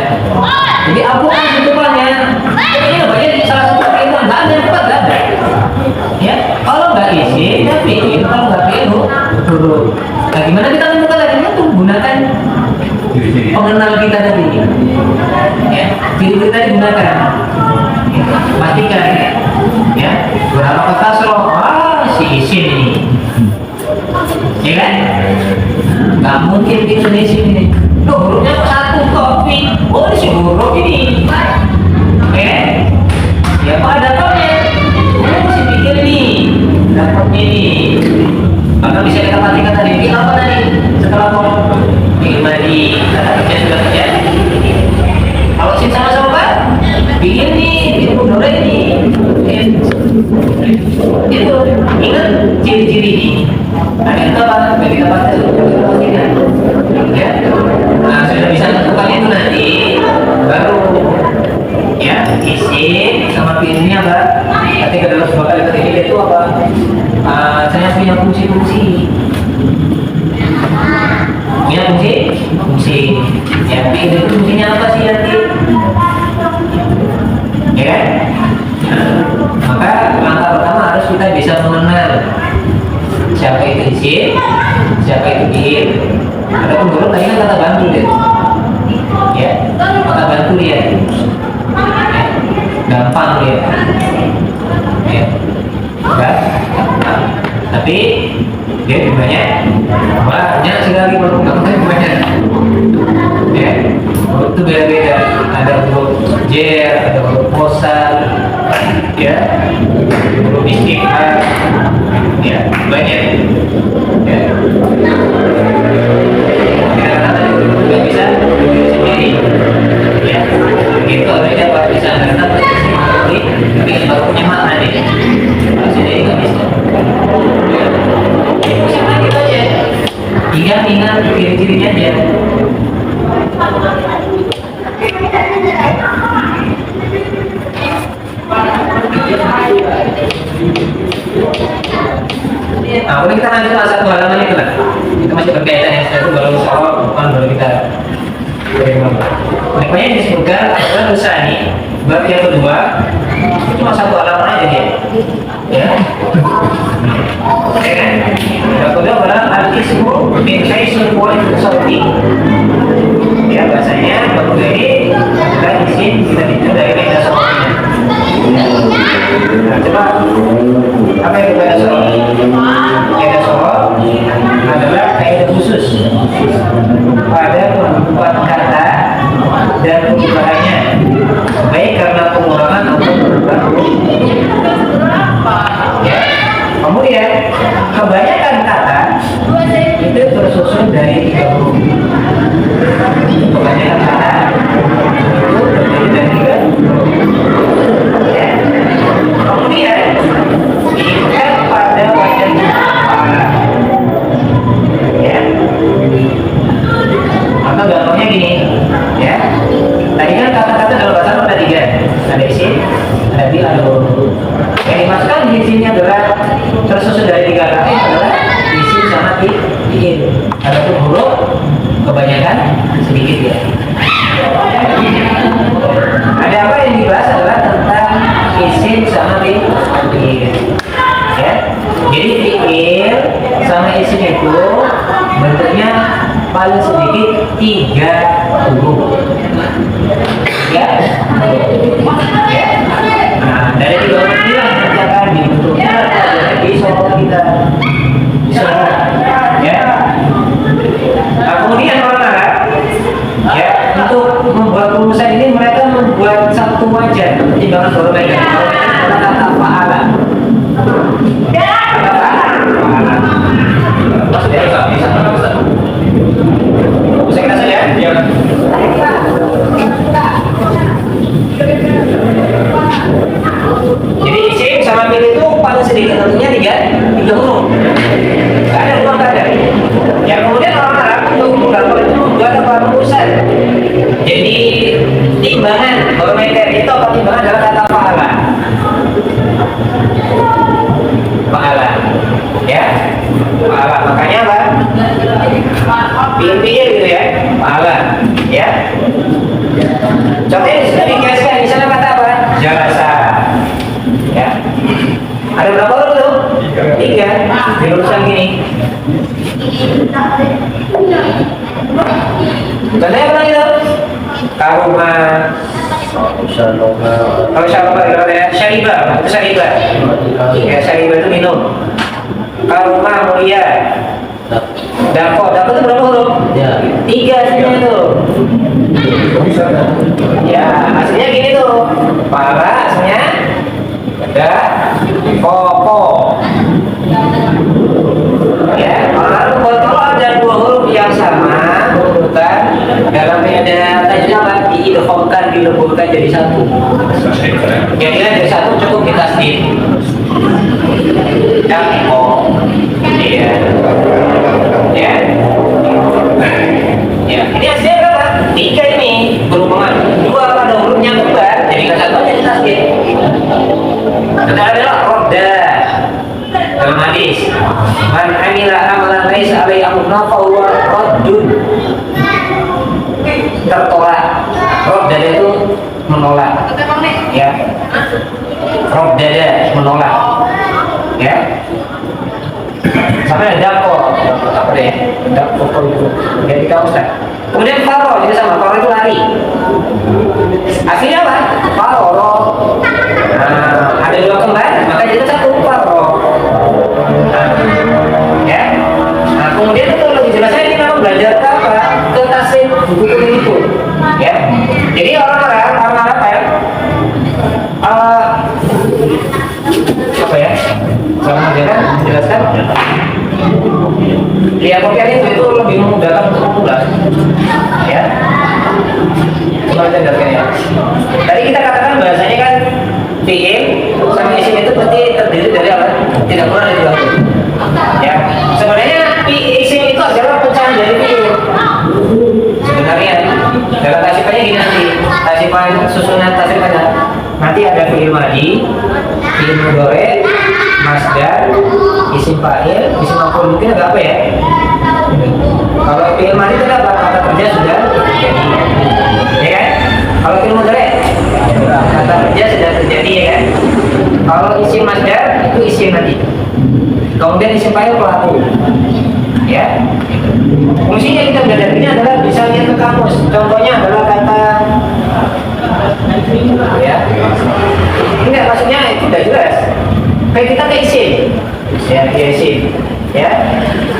Jadi Al-Quran itu pelannya, ini bagian salah satu itu nggak ada yang tepat, nggak ada. Ya, kalau nggak isim, ya fi'il, kalau nggak fi'il, huruf. Nah, gimana kita menentukan lagi itu gunakan pengenal kita tadi, ya, ciri-ciri tadi gunakan. Pastikan, ya, berapa kata surah, si isim ini, ya kan? Nggak mungkin kita di sini. Loh, hurufnya kok satu kopi? Oh, ini si huruf ini, ya, ya kok ada topnya? Oh, si pikir nih, dapatnya nih. Maka bisa kita pastikan tadi, ini apa tadi? Setelah kok madi, kata kerja sudah terjadi. Kalau sin sama-sama Pak, ini mundur ini. Itu ingat ciri-ciri ini. Nah, itu apa? Jadi kita pastikan. Ya. Nah, sudah bisa tentukan itu nanti, baru ya isi sama pilihnya Pak. Ketika dalam sebuah kalimat ini itu apa? Saya punya fungsi-fungsi. Punya fungsi. Ya, itu fungsinya apa sih nanti? Ya kan? Nah, maka langkah pertama harus kita bisa mengenal siapa itu isim, siapa itu fi'il. Ada pengguru tadi kan kata bantu deh. Ya, kata bantu dia. Ya, gampang dia. Ya, enggak. Nah, tapi dia banyak sekali perkembangan banyak. Ya, huruf itu beda-beda. Ada huruf jer, ada huruf kosal, ya, huruf istighfar, ya, banyak. Ya, kita juga bisa berdiri sendiri. Ya, itu aja Pak bisa karena sendiri, tapi baru punya makna nih. Kalau sendiri nggak bisa. Siapa gitu aja. Ingat ciri-cirinya aja. Nah, kemudian kita lanjut salah satu halaman itu lah. Itu masih berkaitan ya. Itu baru soal bukan baru kita. Makanya disebutkan adalah dosa ini. Bab yang kedua itu cuma satu halaman aja dia. Ya. Ya kan? Yang kedua adalah al-ismu min haisul qawli. Ya, bahasanya berbagai adalah isim kita itu dari kaidah soalnya. Nah, coba apa itu kaidah soal? Kaidah soal adalah kaidah khusus pada pembukaan kata dan perubahannya, baik karena pengulangan atau perubahan. Ya, kemudian kebanyakan kata itu tersusun dari 3 huruf. Kebanyakan kata itu terdiri dari 3 huruf. Ya. Kemudian ikat pada wajan kepala. Ya. Maka gampangnya gini, ya. Tadi kan kata-kata dalam bahasa Arab ada 3, ada isim, ada fi'il, ada huruf. Yang dimasukkan di sini adalah tersusun dari 3 kata yang adalah isim sama fi'il. Ada pun huruf kebanyakan sedikit ya. Ada apa yang dibahas adalah tentang isim sama fi'il. Ya. Jadi fi'il sama isim itu bentuknya paling sedikit 3 huruf. Ya. Ya. Nah, dari 3 huruf ini yang kerjakan dibentuknya di soal kita. Ya. Nah, kemudian orang Arab, ya, untuk membuat rumusan ini mereka membuat satu wajan pertimbangan barometer. Kata fa'ala. Kata fa'ala. Maksudnya nggak bisa. Bisa kita saja? Ya. Jadi isim sama fil itu paling sedikit tentunya tiga huruf. Nggak ada dua, nggak ada. Ya kemudian orang Arab untuk menggambar itu membuat apa rumusan. Jadi timbangan barometer itu apa timbangan adalah kata fa'ala. Fa'ala, ya. Fa'ala, makanya apa? Pilih-pilih gitu ya, fa'ala, ya. Contohnya sudah dikiaskan, misalnya kata apa? Jalasa, ya. Ada berapa huruf tuh? 3. Diluruskan gini. Contohnya apa lagi tuh? Karuma. Kalau syaraba ya, syariba, itu syariba. Ya, syariba itu minum. Karuma mulia. Dako itu berapa huruf? 3 aslinya itu. Ya, aslinya gini tuh. Para aslinya ada koko. Ya, kalau ada 2 huruf yang sama urutan dalamnya ada tajwid apa? Diidghamkan, dileburkan jadi 1. Jadi dari 1 cukup ditasdid. Dako. Iya. Ya. Ya, ini hasilnya berapa? 3 ini berhubungan. 2 pada hurufnya kembar, jadi nggak 1 aja ditasdid. Ada adalah roda dalam hadis. Man amila amalan laisa alaihi amruna fa huwa raddun. Tertolak. Roda itu menolak. Ya. Roda menolak. Ya. Sama ada dako, apa deh? Dako itu. Jadi kamu Ustaz. Kemudian faro juga sama. Faro itu lari. Aslinya apa? Faro. Nah, ada 2 kembar, maka jadi 1 faro. Nah, ya. Nah, kemudian itu lebih jelasnya ini memang belajar ke apa? Ke tasrif buku kuning itu. Ya. Jadi orang Arab apa ya? Apa ya? Sama ajaran jelaskan. Ya, kopian itu lebih memudahkan untuk pemula. Ya. Coba saya jelaskan ya. Tadi kita katakan bahasanya kan fi'il sama isim itu pasti terdiri dari apa? Tidak kurang dari 2 huruf. Ya. Sebenarnya isim itu adalah pecahan dari fi'il. Sebenarnya dalam tasifannya gini nanti. Tasifan susunan tasifannya nanti ada fi'il madhi, fi'il mudhari, masdar, isim fa'il, isim maf'ul mungkin ada apa ya? Kalau fi'il madhi itu apa? Kata kerja sudah terjadi. Ya kan? Kalau fi'il mudhari kata kerja sudah terjadi ya kan? Kalau isim masdar itu isim nanti. Kemudian isim fa'il pelaku. Ya. Fungsinya kita belajar ini adalah bisa lihat ke kamus. Contohnya adalah kata ya. Enggak, maksudnya itu sudah jelas. Kayak kita ke isim. Ya, isim. Ya.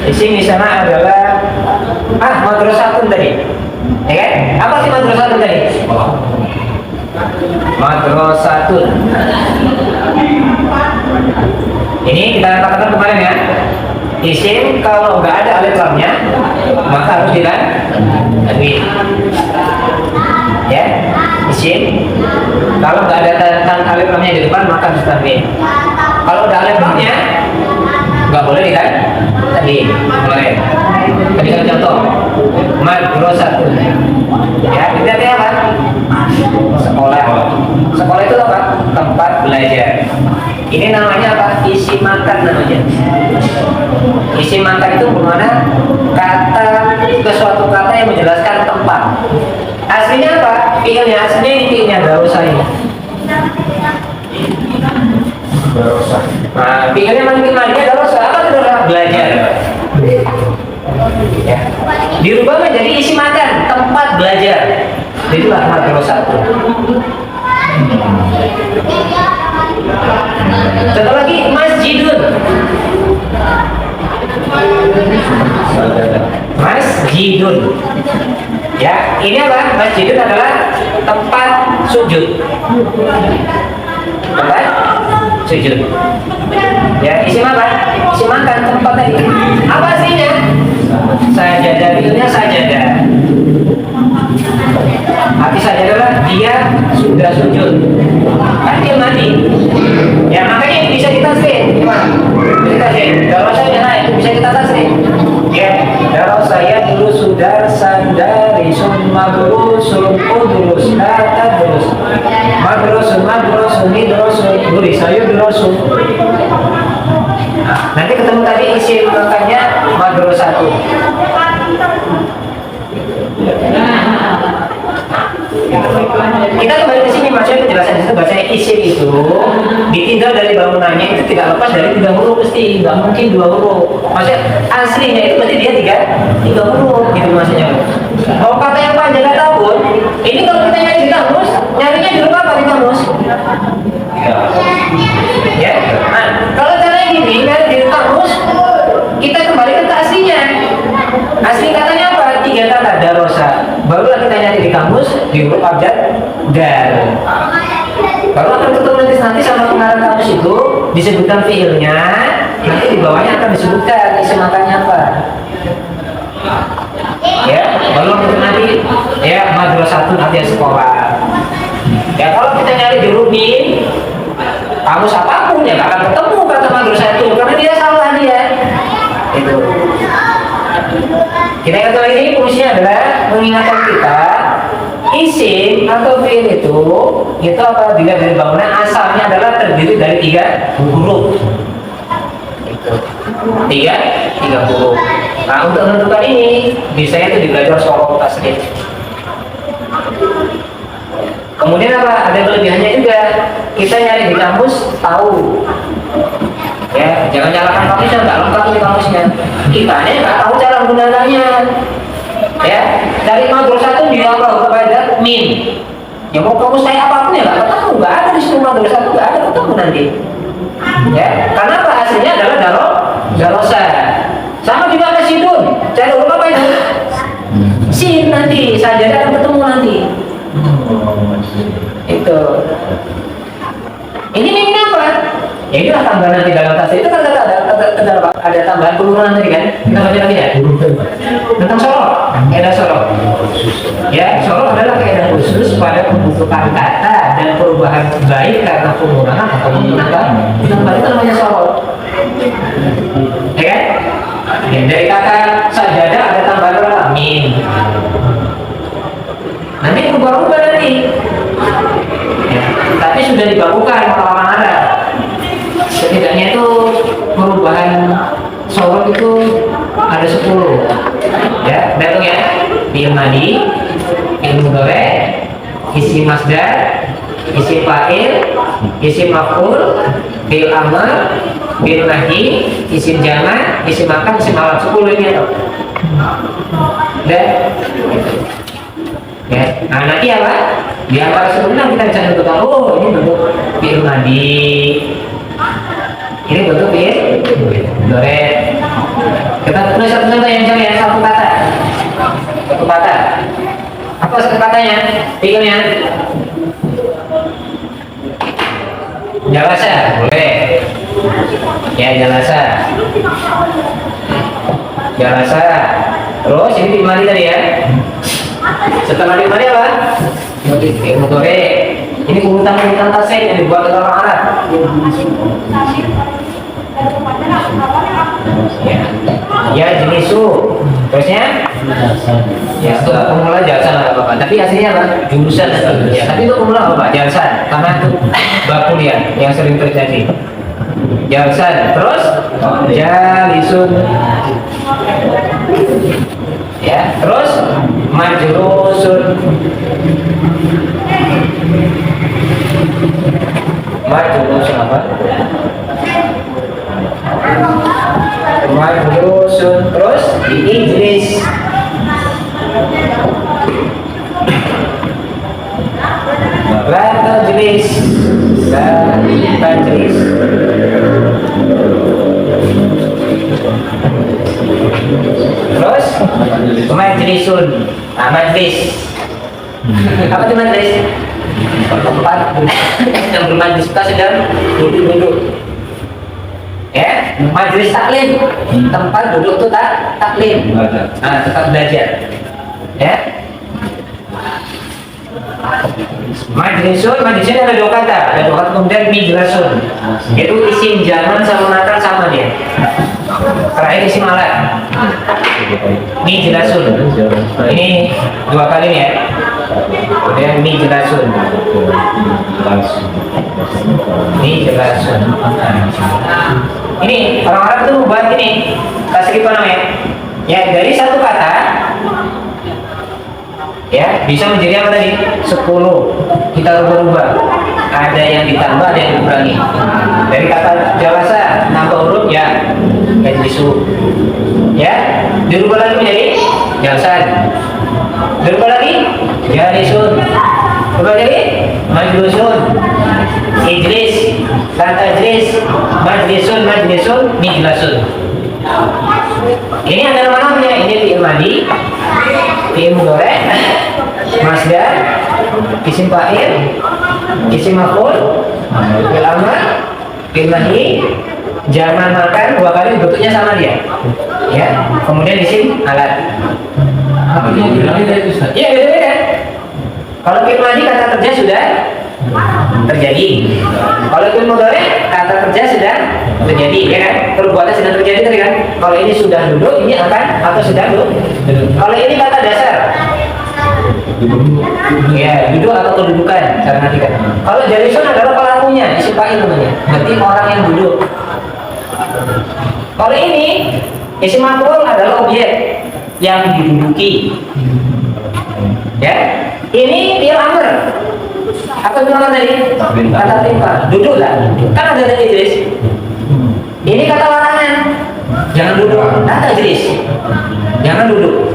Isim di sana adalah madrasatun tadi. Ya kan? Apa sih madrasatun tadi? Madrasatun. Ini kita katakan kemarin ya. Isim kalau nggak ada alif lamnya maka harus ditanwin. Ya, isim kalau nggak ada alif lamnya di depan maka harus ditanwin. Kalau ada alif lamnya nggak boleh ditanwin. Boleh. Tadi kan contoh madrasatun. Ya, kita lihat apa? Sekolah. Sekolah itu apa? Tempat belajar. Ini namanya apa? Isim makan namanya. Isim makan itu bermakna kata ke suatu kata yang menjelaskan tempat. Aslinya apa? Fi'ilnya aslinya ini fi'ilnya darosa ini. Darosa. Nah, fi'ilnya manggil darosa apa itu? Belajar. Ya. Dirubah menjadi isim makan, tempat belajar. Itulah madrasah. Satu lagi masjidun. Masjidun. Ya, ini apa? Masjidun adalah tempat sujud. Tempat sujud. Ya, isim apa? Isim makan, tempat tadi. Apa aslinya? Sajadah, bilnya sajadah. Arti sajadah adalah dia sudah sujud. Kan dia mati. Ya, makanya darosanya naik itu bisa kita tasrif. Ya, darosaya dulu sudah sandarisun magrusun udrus tadrus magrusun idrosun durisayu drosun. Nah, nanti ketemu tadi isi makanya magrosatu. Kita kembali ke sini, maksudnya penjelasan itu bahasa isim itu ditinjau dari bangunannya itu tidak lepas dari 3 huruf pasti, nggak mungkin 2 huruf. Maksudnya aslinya itu berarti dia tiga huruf gitu maksudnya. Kalau kata yang panjang kata pun, ini kalau kita nyari di kamus, nyarinya di huruf apa di kamus? Ya, nah, kalau caranya gini, nyari di kamus, kita kembali ke aslinya. Asli katanya apa? 3 kata darosa. Barulah kita nyari di kamus di huruf abjad dal. Kalau akan ketemu nanti sama pengarang kamus itu disebutkan fiilnya, nanti di bawahnya akan disebutkan isi makanya apa. Ya, baru nanti ya madrasatun artinya sekolah. Ya kalau kita nyari di huruf mim, kamus apapun ya nggak akan ketemu kata madrasatun karena dia salah dia. Itu. Kita ingat lagi fungsinya adalah mengingatkan kita isim atau fiil itu apa dilihat dari bangunan asalnya adalah terdiri dari 3 huruf. Tiga huruf. Nah untuk menentukan ini biasanya itu belajar sorok tasrif. Kemudian apa? Ada kelebihannya juga. Kita nyari di kamus tahu. Ya, jangan nyalakan kamusnya, nggak lengkap di kamusnya. Kita nggak tahu cara menggunakannya. Ya, dari madrasatun dia apa kepada mim. Ya mau kamus kayak apapun ya nggak ketemu, nggak ada di semua madrasatun, nggak ada ketemu nanti. Ya, karena apa hasilnya adalah darosa. Sama juga kasidun. Cari huruf apa itu? Sin nanti, saja akan ketemu nanti. Itu. Ini apa? Ya inilah tambahan nanti dalam tas itu kan ada tambahan penurunan tadi kan? Kita baca lagi ya. Tentang sorok, kaidah sorok. Ya, sorok adalah kaidah khusus pada pembentukan kata dan perubahan baik karena pengurangan atau menggunakan. Itu namanya sorok. Ya kan? Ya, dari kata sajadah ada tambahan berapa? Min. Nanti berubah-ubah nanti. Ya, tapi sudah dibakukan orang-orang ada. Setidaknya itu perubahan sorot itu ada 10. Ya, datang ya. Fi'il madi, fi'il mudhari, isim masdar, isim fa'il, isim maf'ul, fi'il amr, fi'il nahi, isim jama', isim makan, isim alam. 10 ini atau? Dan ya, nah nanti apa? Di antara sebelumnya kita bisa tentukan, oh ini bentuk fi'il madi, ini bentuk fi'il mudhari. Kita tulis satu contoh yang misalnya satu kata. Apa satu katanya? Fi'ilnya jalasa, boleh. Ya jalasa. Terus ini fi'il madi tadi ya. Setelah fi'il madi apa? Fi'il mudhari. Ini urutan tasrif yang dibuat oleh orang Arab. Ya jenisu. Terusnya? Ya setelah pemula jalsan nggak apa-apa. Tapi hasilnya apa? Jurusan. Ya, tapi untuk pemula apa? Jalsan. Karena itu bab kuliah yang sering terjadi. Jalsan. Terus? Jalisun. Ya. Terus? Majrusun. Majrusun apa? Majrusun. Terus di Inggris. La tajlis. Terus majlisun. Nah, majlis. Apa itu majlis? Tempat yang bermajlis, kita sedang duduk. Ya, majlis taklim, tempat duduk itu taklim. Nah, tempat belajar. Ya. Majlisun ada dua kata kemudian mijlasun. Itu isim zaman sama makan sama dia. Terakhir isim alat. Mijlasun. Ini dua kali nih ya. Kemudian mijlasun. Mijlasun. Ini orang Arab tuh buat ini tasrif apa namanya? Ya dari satu kata ya bisa menjadi apa tadi? 10. Kita rubah-rubah. Ada yang ditambah, ada yang dikurangi. Dari kata jalasa nambah huruf ya majlisu. Ya, dirubah lagi menjadi jalsan. Dirubah lagi jalisun. Dirubah lagi majlisun. Ijlis, la tajlis, majlisun, mijlasun. Ini adalah namanya, ini fi'il madhi, fi'il mudhari', masdar, isim fa'il, isim maf'ul, fi'il amr, fi'il nahi, zaman makan dua kali bentuknya sama dia. Ya, kemudian isim alat. Iya, beda-beda. Kalau fi'il madhi kata kerja sudah terjadi. Kalau fi'il mudhari' kata kerja sedang terjadi, ya kan? Perbuatan sedang terjadi tadi kan? Kalau ini sudah duduk, ini akan atau sedang duduk. Kalau ini kata dasar, ya duduk atau kedudukan, cara nantikan. Kalau jalisun adalah pelakunya, isim fa'il namanya. Berarti orang yang duduk. Kalau ini isim maf'ul adalah objek yang diduduki. Ya, ini fi'il amr. Apa bilang tadi? Kata timpa, duduklah. Kan ada tadi Idris. Ini kata larangan. Jangan duduk. Kata Idris. Jangan duduk.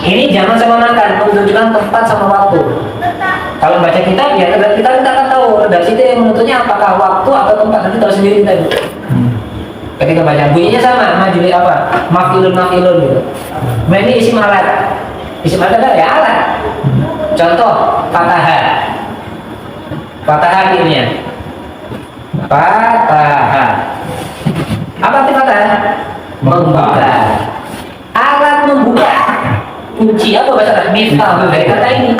Ini jangan sama makan, menunjukkan tempat sama waktu. Kalau baca kitab ya kita akan tahu redaksi itu yang menuntutnya apakah waktu atau tempat, nanti tahu sendiri kita. Ketika baca bunyinya sama, majuli apa? Maf'ilun gitu. Nah ini isim alat. Isim alat adalah ya alat. Contoh fataha. Fataha artinya fataha. Apa arti fataha? Membuka. Alat membuka. Kunci apa bahasa Arab? Miftah dari kata ini.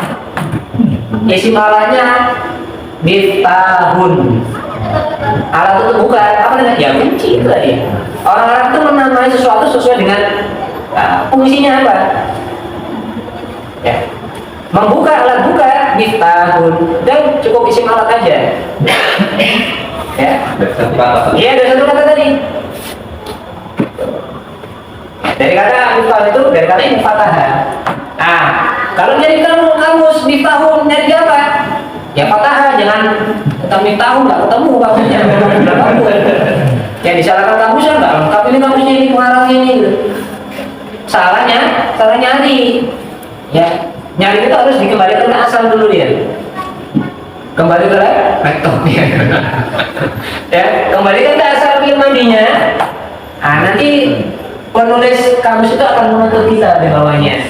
Isim alatnya miftahun. Alat untuk buka apa namanya? Ya kunci itu tadi. Orang Arab itu menamai sesuatu sesuai dengan fungsinya apa? Ya. Membuka, alat buka miftahun, dan cukup isim alat aja. Ya. Iya, ada satu kata tadi. Dari kata miftah itu, dari kata ini fataha. Ah, kalau jadi kamus miftahun nyari apa? Ya fataha, jangan ketemu miftahun, nggak ketemu kamusnya. Yang disalahkan kamusnya nggak lengkap, ini kamusnya ini pengarang ini. Gitu. Salahnya nyari. Ya. Nyari itu harus dikembalikan ke asal dulu dia. Kembali ke laptopnya. Ya, kembalikan ke asal fi'il madhinya. Nanti penulis kamus itu akan menuntut kita di bawahnya.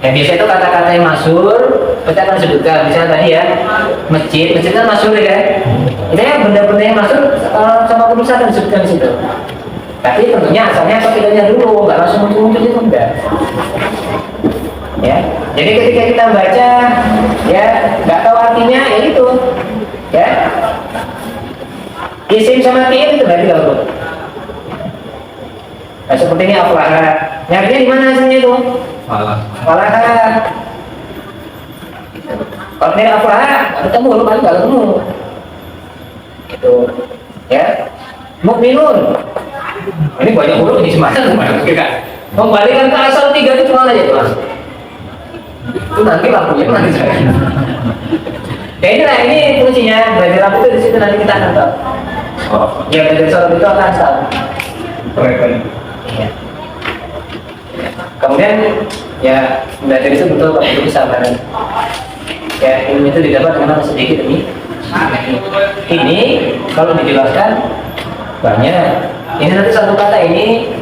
Ya biasa itu kata-kata yang masyhur, kita akan sebutkan. Misalnya tadi ya, masjid kan masyhur ya kan? Itu ya benda-benda yang masyhur sama penulis akan disebutkan di situ. Tapi tentunya asalnya atau tidaknya dulu, nggak langsung muncul itu enggak. Ya, jadi ketika kita baca, ya nggak tahu artinya, ya itu, ya isim sama fi'il itu berarti kalau nah, seperti ini aflaha, nyarinya di mana hasilnya itu? Aflaha. Kalau ini aflaha, nggak ketemu, lu paling nggak ketemu. Itu, ya, mukminun. Ini banyak huruf ini semacam, kembalikan ke asal 3 itu cuma aja tuh. Itu nanti lampunya nanti saya. Ya inilah ini fungsinya belajar lampu itu di situ nanti kita akan tahu. Ya belajar soal itu akan tahu. Ya. Kemudian ya belajar itu betul untuk kesabaran. Ya ilmu itu didapat dengan sedikit demi ini kalau dijelaskan banyak. Ini nanti satu kata ini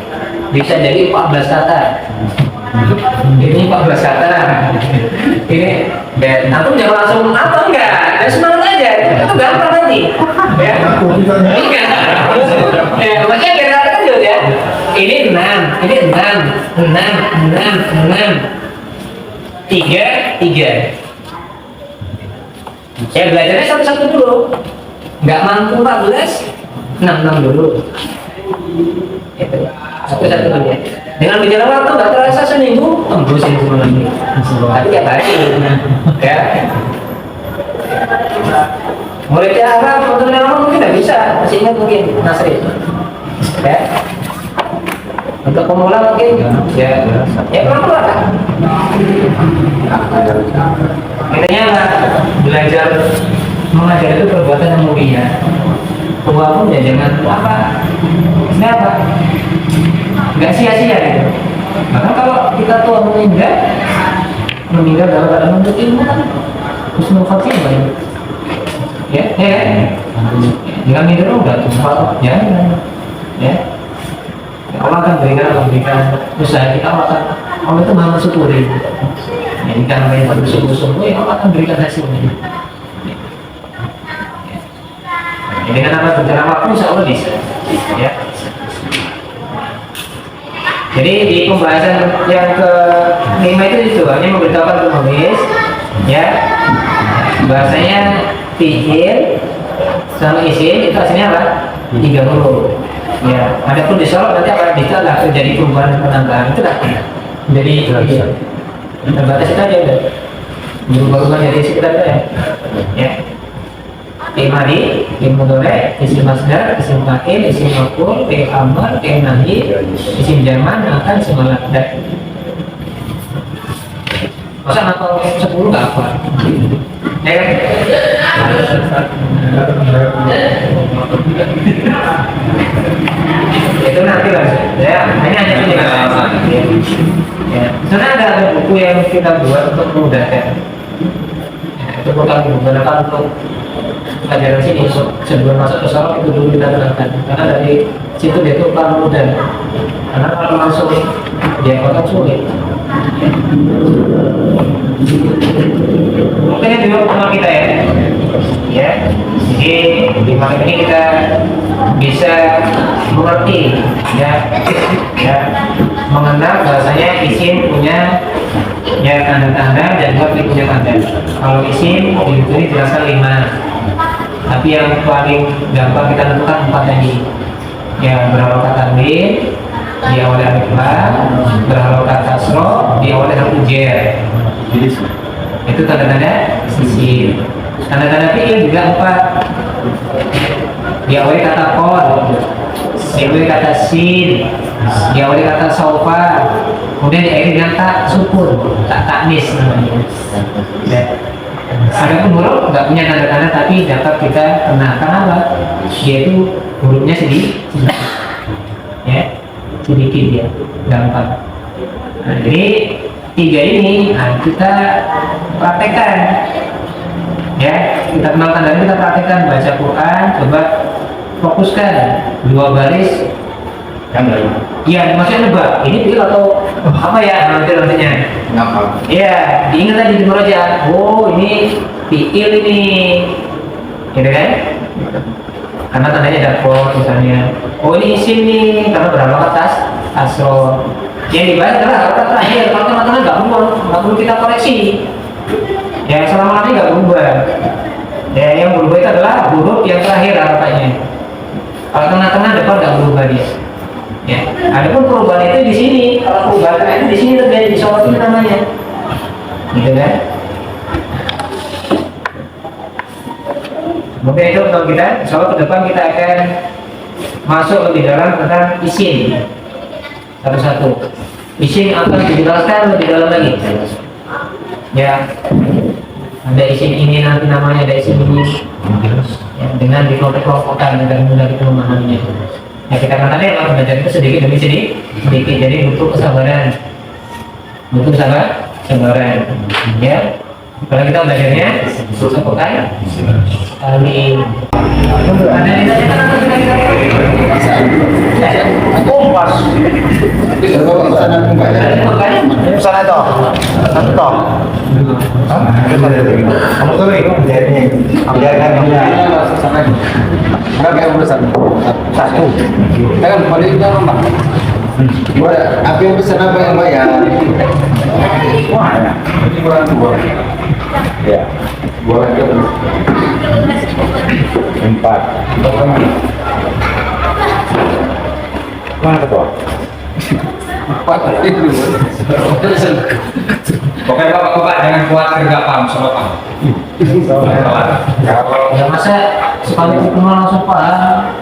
bisa jadi 14 kata. Ini 14 kata. Ini dan antum jangan langsung apa enggak, dan semangat aja, itu gampang nanti. Ya, enggak. Ya, makanya kita katakan juga ya. Ini 6, ini 6, 3. Ya belajarnya satu-satu dulu. Nggak mampu 14, 6 dulu. Itu satu-satu dulu ya. Dengan berjalan waktu nggak terasa seminggu tembus ini semua lagi. Tapi tiap hari ya. Muridnya apa? Teman-teman lama mungkin nggak bisa. Masih ingat mungkin Nasri. Ya. Untuk pemula mungkin ya pelan-pelan. Intinya belajar mengajar itu perbuatan yang mulia. Tua pun ya jangan apa. Ini apa? Nggak sia-sia gitu. Maka kalau kita tua meninggal dalam keadaan menuntut ilmu kan husnul khotimah. Ya, jangan minder udah tua, ya. Allah akan berikan usaha kita, Allah itu maha mensyukuri. Ya, jika namanya bersungguh-sungguh, ya Allah akan berikan hasilnya. Ya, dengan apa berjalan waktu, insya Allah bisa. Ya. Jadi di pembahasan yang ke-5 itu hanya memberitahukan penulis, ya, bahasanya fi'il sama isim itu hasilnya apa? 30. Ya, adapun disorot nanti akan bisa lah terjadi perubahan penambahan itu lah. Jadi terbatas itu aja udah. Berubah-ubah jadi sekitar itu ya. Fi'il madi, fi'il mudhari', isim masdar, isim fa'il, isim maf'ul, fi'il amr, fi'il nahi, isim jaman, akan semalat dan. Masa ngapal 10 nggak apa? Ya kan? Itu nanti lah ya, hanya penjelasan ya. Sebenarnya ada buku yang kita buat untuk memudahkan ya, itu bukan digunakan untuk pelajaran sini sebelum masuk ke salon itu dulu kita terangkan karena dari situ dia itu paling mudah karena kalau langsung dia akan sulit mungkin itu dulu sama kita ya jadi di malam ini kita bisa mengerti ya mengenal bahasanya isim punya ya tanda-tanda dan fi'il punya tanda. Kalau isim itu dijelaskan 5, tapi yang paling gampang kita tentukan 4 tadi ya berharokat tanwin diawali alif lam, berharokat kasroh diawali huruf jar. Itu tanda-tanda isim. Tanda-tanda fi'il juga 4, diawali kata qad, diawali kata sin, diawali kata saufa, kemudian diakhiri dengan tak sukun, tak taknis namanya. Ya. Adapun huruf nggak punya tanda-tanda tapi dapat kita kenalkan apa? Yaitu hurufnya sedikit, ya sedikit ya, gampang. Nah, jadi 3 ini kita praktekkan. Ya, kita kenalkan dari kita praktekkan baca Quran, coba fokuskan 2 baris yang lain. Iya, maksudnya nebak. Ini fi'il atau apa ya nantinya? Iya, diingat tadi di aja. Oh, ini fi'il ini, gitu kan? Karena tandanya ada kod misalnya. Oh, ini isim nih, karena berharokat atas asro. Yang dibahas adalah harokat terakhir. Kalau tengah-tengah nggak perlu kita koreksi. Ya, selama ini nggak berubah. Ya, yang berubah itu adalah huruf yang terakhir harokatnya. Kalau tengah-tengah depan nggak berubah dia. Ya, adapun perubahan itu di sini. Kalau perubahan itu di sini terjadi di sorot ini namanya, gitu kan? Mungkin itu untuk kita. Soal ke depan kita akan masuk lebih dalam tentang isim satu-satu. Isim akan dijelaskan lebih dalam lagi. Ya, ada isim ini nanti namanya ada isim ini. Ya, dengan dikelompok-kelompokkan agar mudah kita memahaminya. Ya kita katakan kalau belajar itu sedikit demi sedikit, jadi butuh kesabaran, kesabaran. Ya, kalau kita belajarnya satu kali. Ada yang kompas. Sana itu, satu toh. Kamu tuh nih, biarkan enggak kayak urusan satu. Kan paling kita apa? Apa yang pesan apa yang bayar? Wah, ya. Ini kurang 2. Ya. Empat. Mana ketua? Pokoknya bapak-bapak jangan khawatir nggak paham sama kamu. Kalau Ya masa sekali ketemu langsung paham.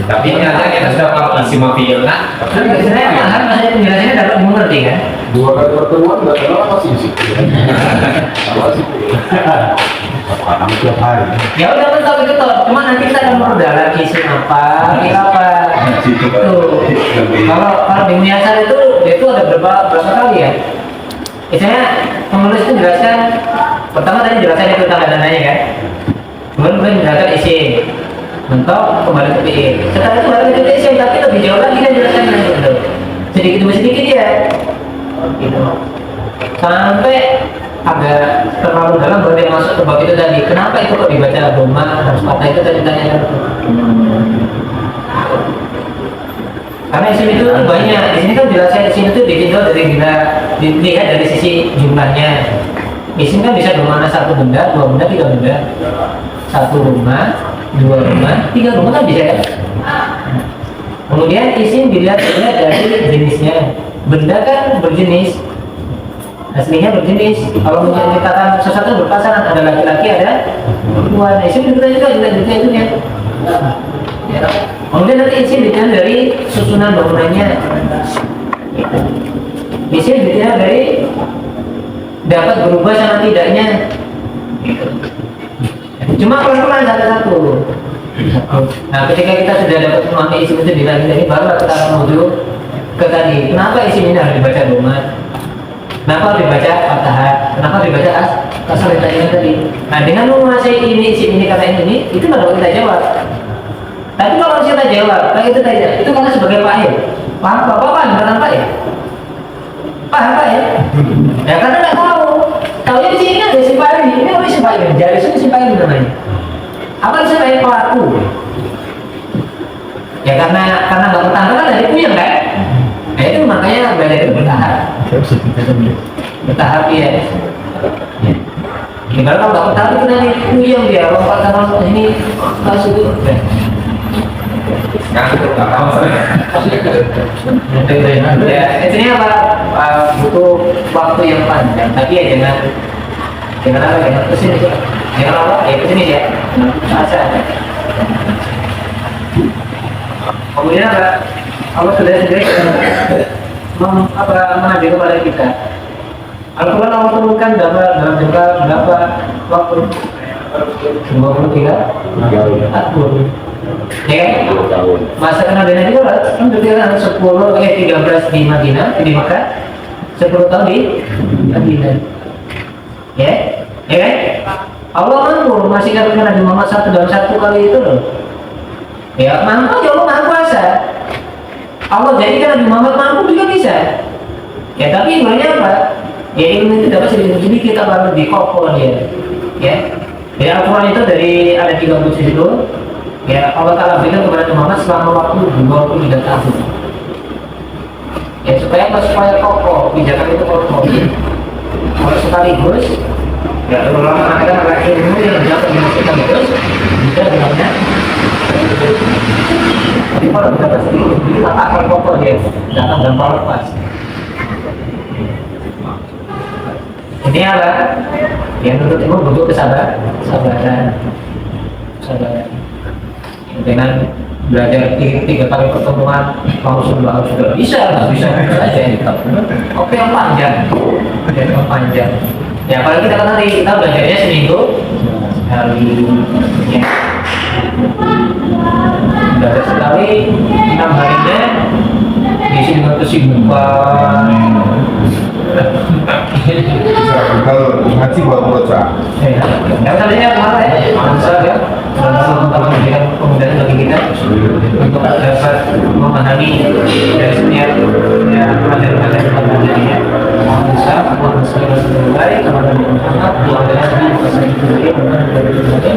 tapi nyata kita sudah paham isi mafia nah. Kan biasanya paham, maksudnya penjelasannya dapat dimengerti kan? 2 kali pertemuan nggak kenal masih di situ. Masih. Paham tiap hari. Ya udah kan tapi itu toh, cuma nanti kita akan memperdalam isi apa, apa. Tuh. Kalau di Miasar itu ada berapa kali ya? Misalnya penulis itu jelaskan pertama tadi jelaskan itu tanda dananya kan, kemudian menjelaskan isi, mentok kembali ke PI. Setelah itu baru ke isi, tapi lebih jauh lagi kan jelaskan gitu. Sedikit demi sedikit ya, gitu. Sampai agak terlalu dalam baru dia masuk ke bab itu tadi. Kenapa itu kok dibaca doma harus patah itu tadi tanya. Karena di sini tuh banyak. Di sini kan jelasnya di sini tuh ditinjau dari dilihat dari sisi jumlahnya. Di sini kan bisa bermakna satu benda, dua benda, tiga benda. Satu rumah, dua rumah, tiga rumah kan bisa ya. Kemudian isim dilihat dari jenisnya. Benda kan berjenis, aslinya berjenis. Kalau menyatakan sesuatu berpasangan ada laki-laki ada perempuan. Isim kita juga itu ya. Kemudian nanti isim dilihat dari susunan bangunannya. Isim dilihat dari dapat berubah sama tidaknya. Cuma pelan-pelan satu-satu. Nah, ketika kita sudah dapat memahami isim itu dilihat baru kita akan menuju ke tadi. Kenapa isim ini harus dibaca doma? Kenapa harus dibaca fathah? Kenapa harus dibaca kasar tadi? Nah, dengan menguasai ini isim ini kata ini, itu baru kita jawab. Tapi kalau kita jawab, kayak itu tadi, itu karena sebagai fa'il. Paham apa? Bukan fa'il. Paham Pak ya? Ya karena nggak tahu. Tahunya di sini kan ada isim fa'il ini apa isim fa'il? Jadi itu isim fa'il namanya. Apa isim fa'il pelaku? Ya karena nggak bertahap kan dari puyeng kan? Nah itu makanya belajar itu bertahap. Bertahap ya. Gimana kalau nggak bertahap itu nanti puyeng dia lompat sama ini masuk itu. Ngantuk nggak tahu saya. Ya, intinya apa? Butuh waktu yang panjang. Tapi ya jangan pusing itu. Jangan apa? Ya pusing ya. Asa. Kemudian apa? Allah sudah menghadir kepada kita. Al-Quran Allah turunkan dalam jangka berapa waktu? 23 tahun. Ya, masa kenabian itu kan berkira 13 di Madinah, di Mekah, 10 tahun di Madinah. Ya, ya kan? Allah mampu masih kata Nabi Muhammad satu dalam satu kali itu loh. Ya, mampu ya Allah maha kuasa. Allah jadikan Nabi Muhammad mampu juga bisa. Ya, tapi ilmunya apa? Ya ilmu itu dapat sedikit-sedikit apa lebih kokoh dia. Ya, ya Al-Quran itu dari ada 30 itu. Ya Allah Ta'ala berikan kepada Muhammad selama waktu 23 tahun. Ya supaya kokoh, pijakan itu kokoh. Kalau sekaligus, ya ulama mengatakan adalah ilmu yang dapat dimasukkan terus, bisa dengannya. Tapi kalau kita sedikit, kita akan kokoh dia, datang gampang lepas. Ini apa? Yang menurut ilmu butuh kesabaran. Dengan belajar 3 kali pertemuan langsung bisa aja oke yang panjang ya kalau kita nanti kita belajarnya seminggu hari ya. Belajar sekali 6 harinya diisi dengan kesibukan. Kalau ngaji buat baca. Ya, tadinya kemana ya? Ansar ya. Teman-teman memberikan kemudahan bagi kita untuk dapat memahami dari setiap ya pelajaran-pelajaran materi ya. Mohon bisa, mohon sekali baik kepada Muhammad, keluarga Nabi, pesan dari teman dari keluarga.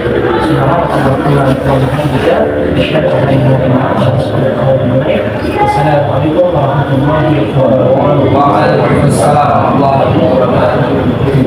Assalamualaikum warahmatullahi wabarakatuh. Waalaikumsalam warahmatullahi wabarakatuh.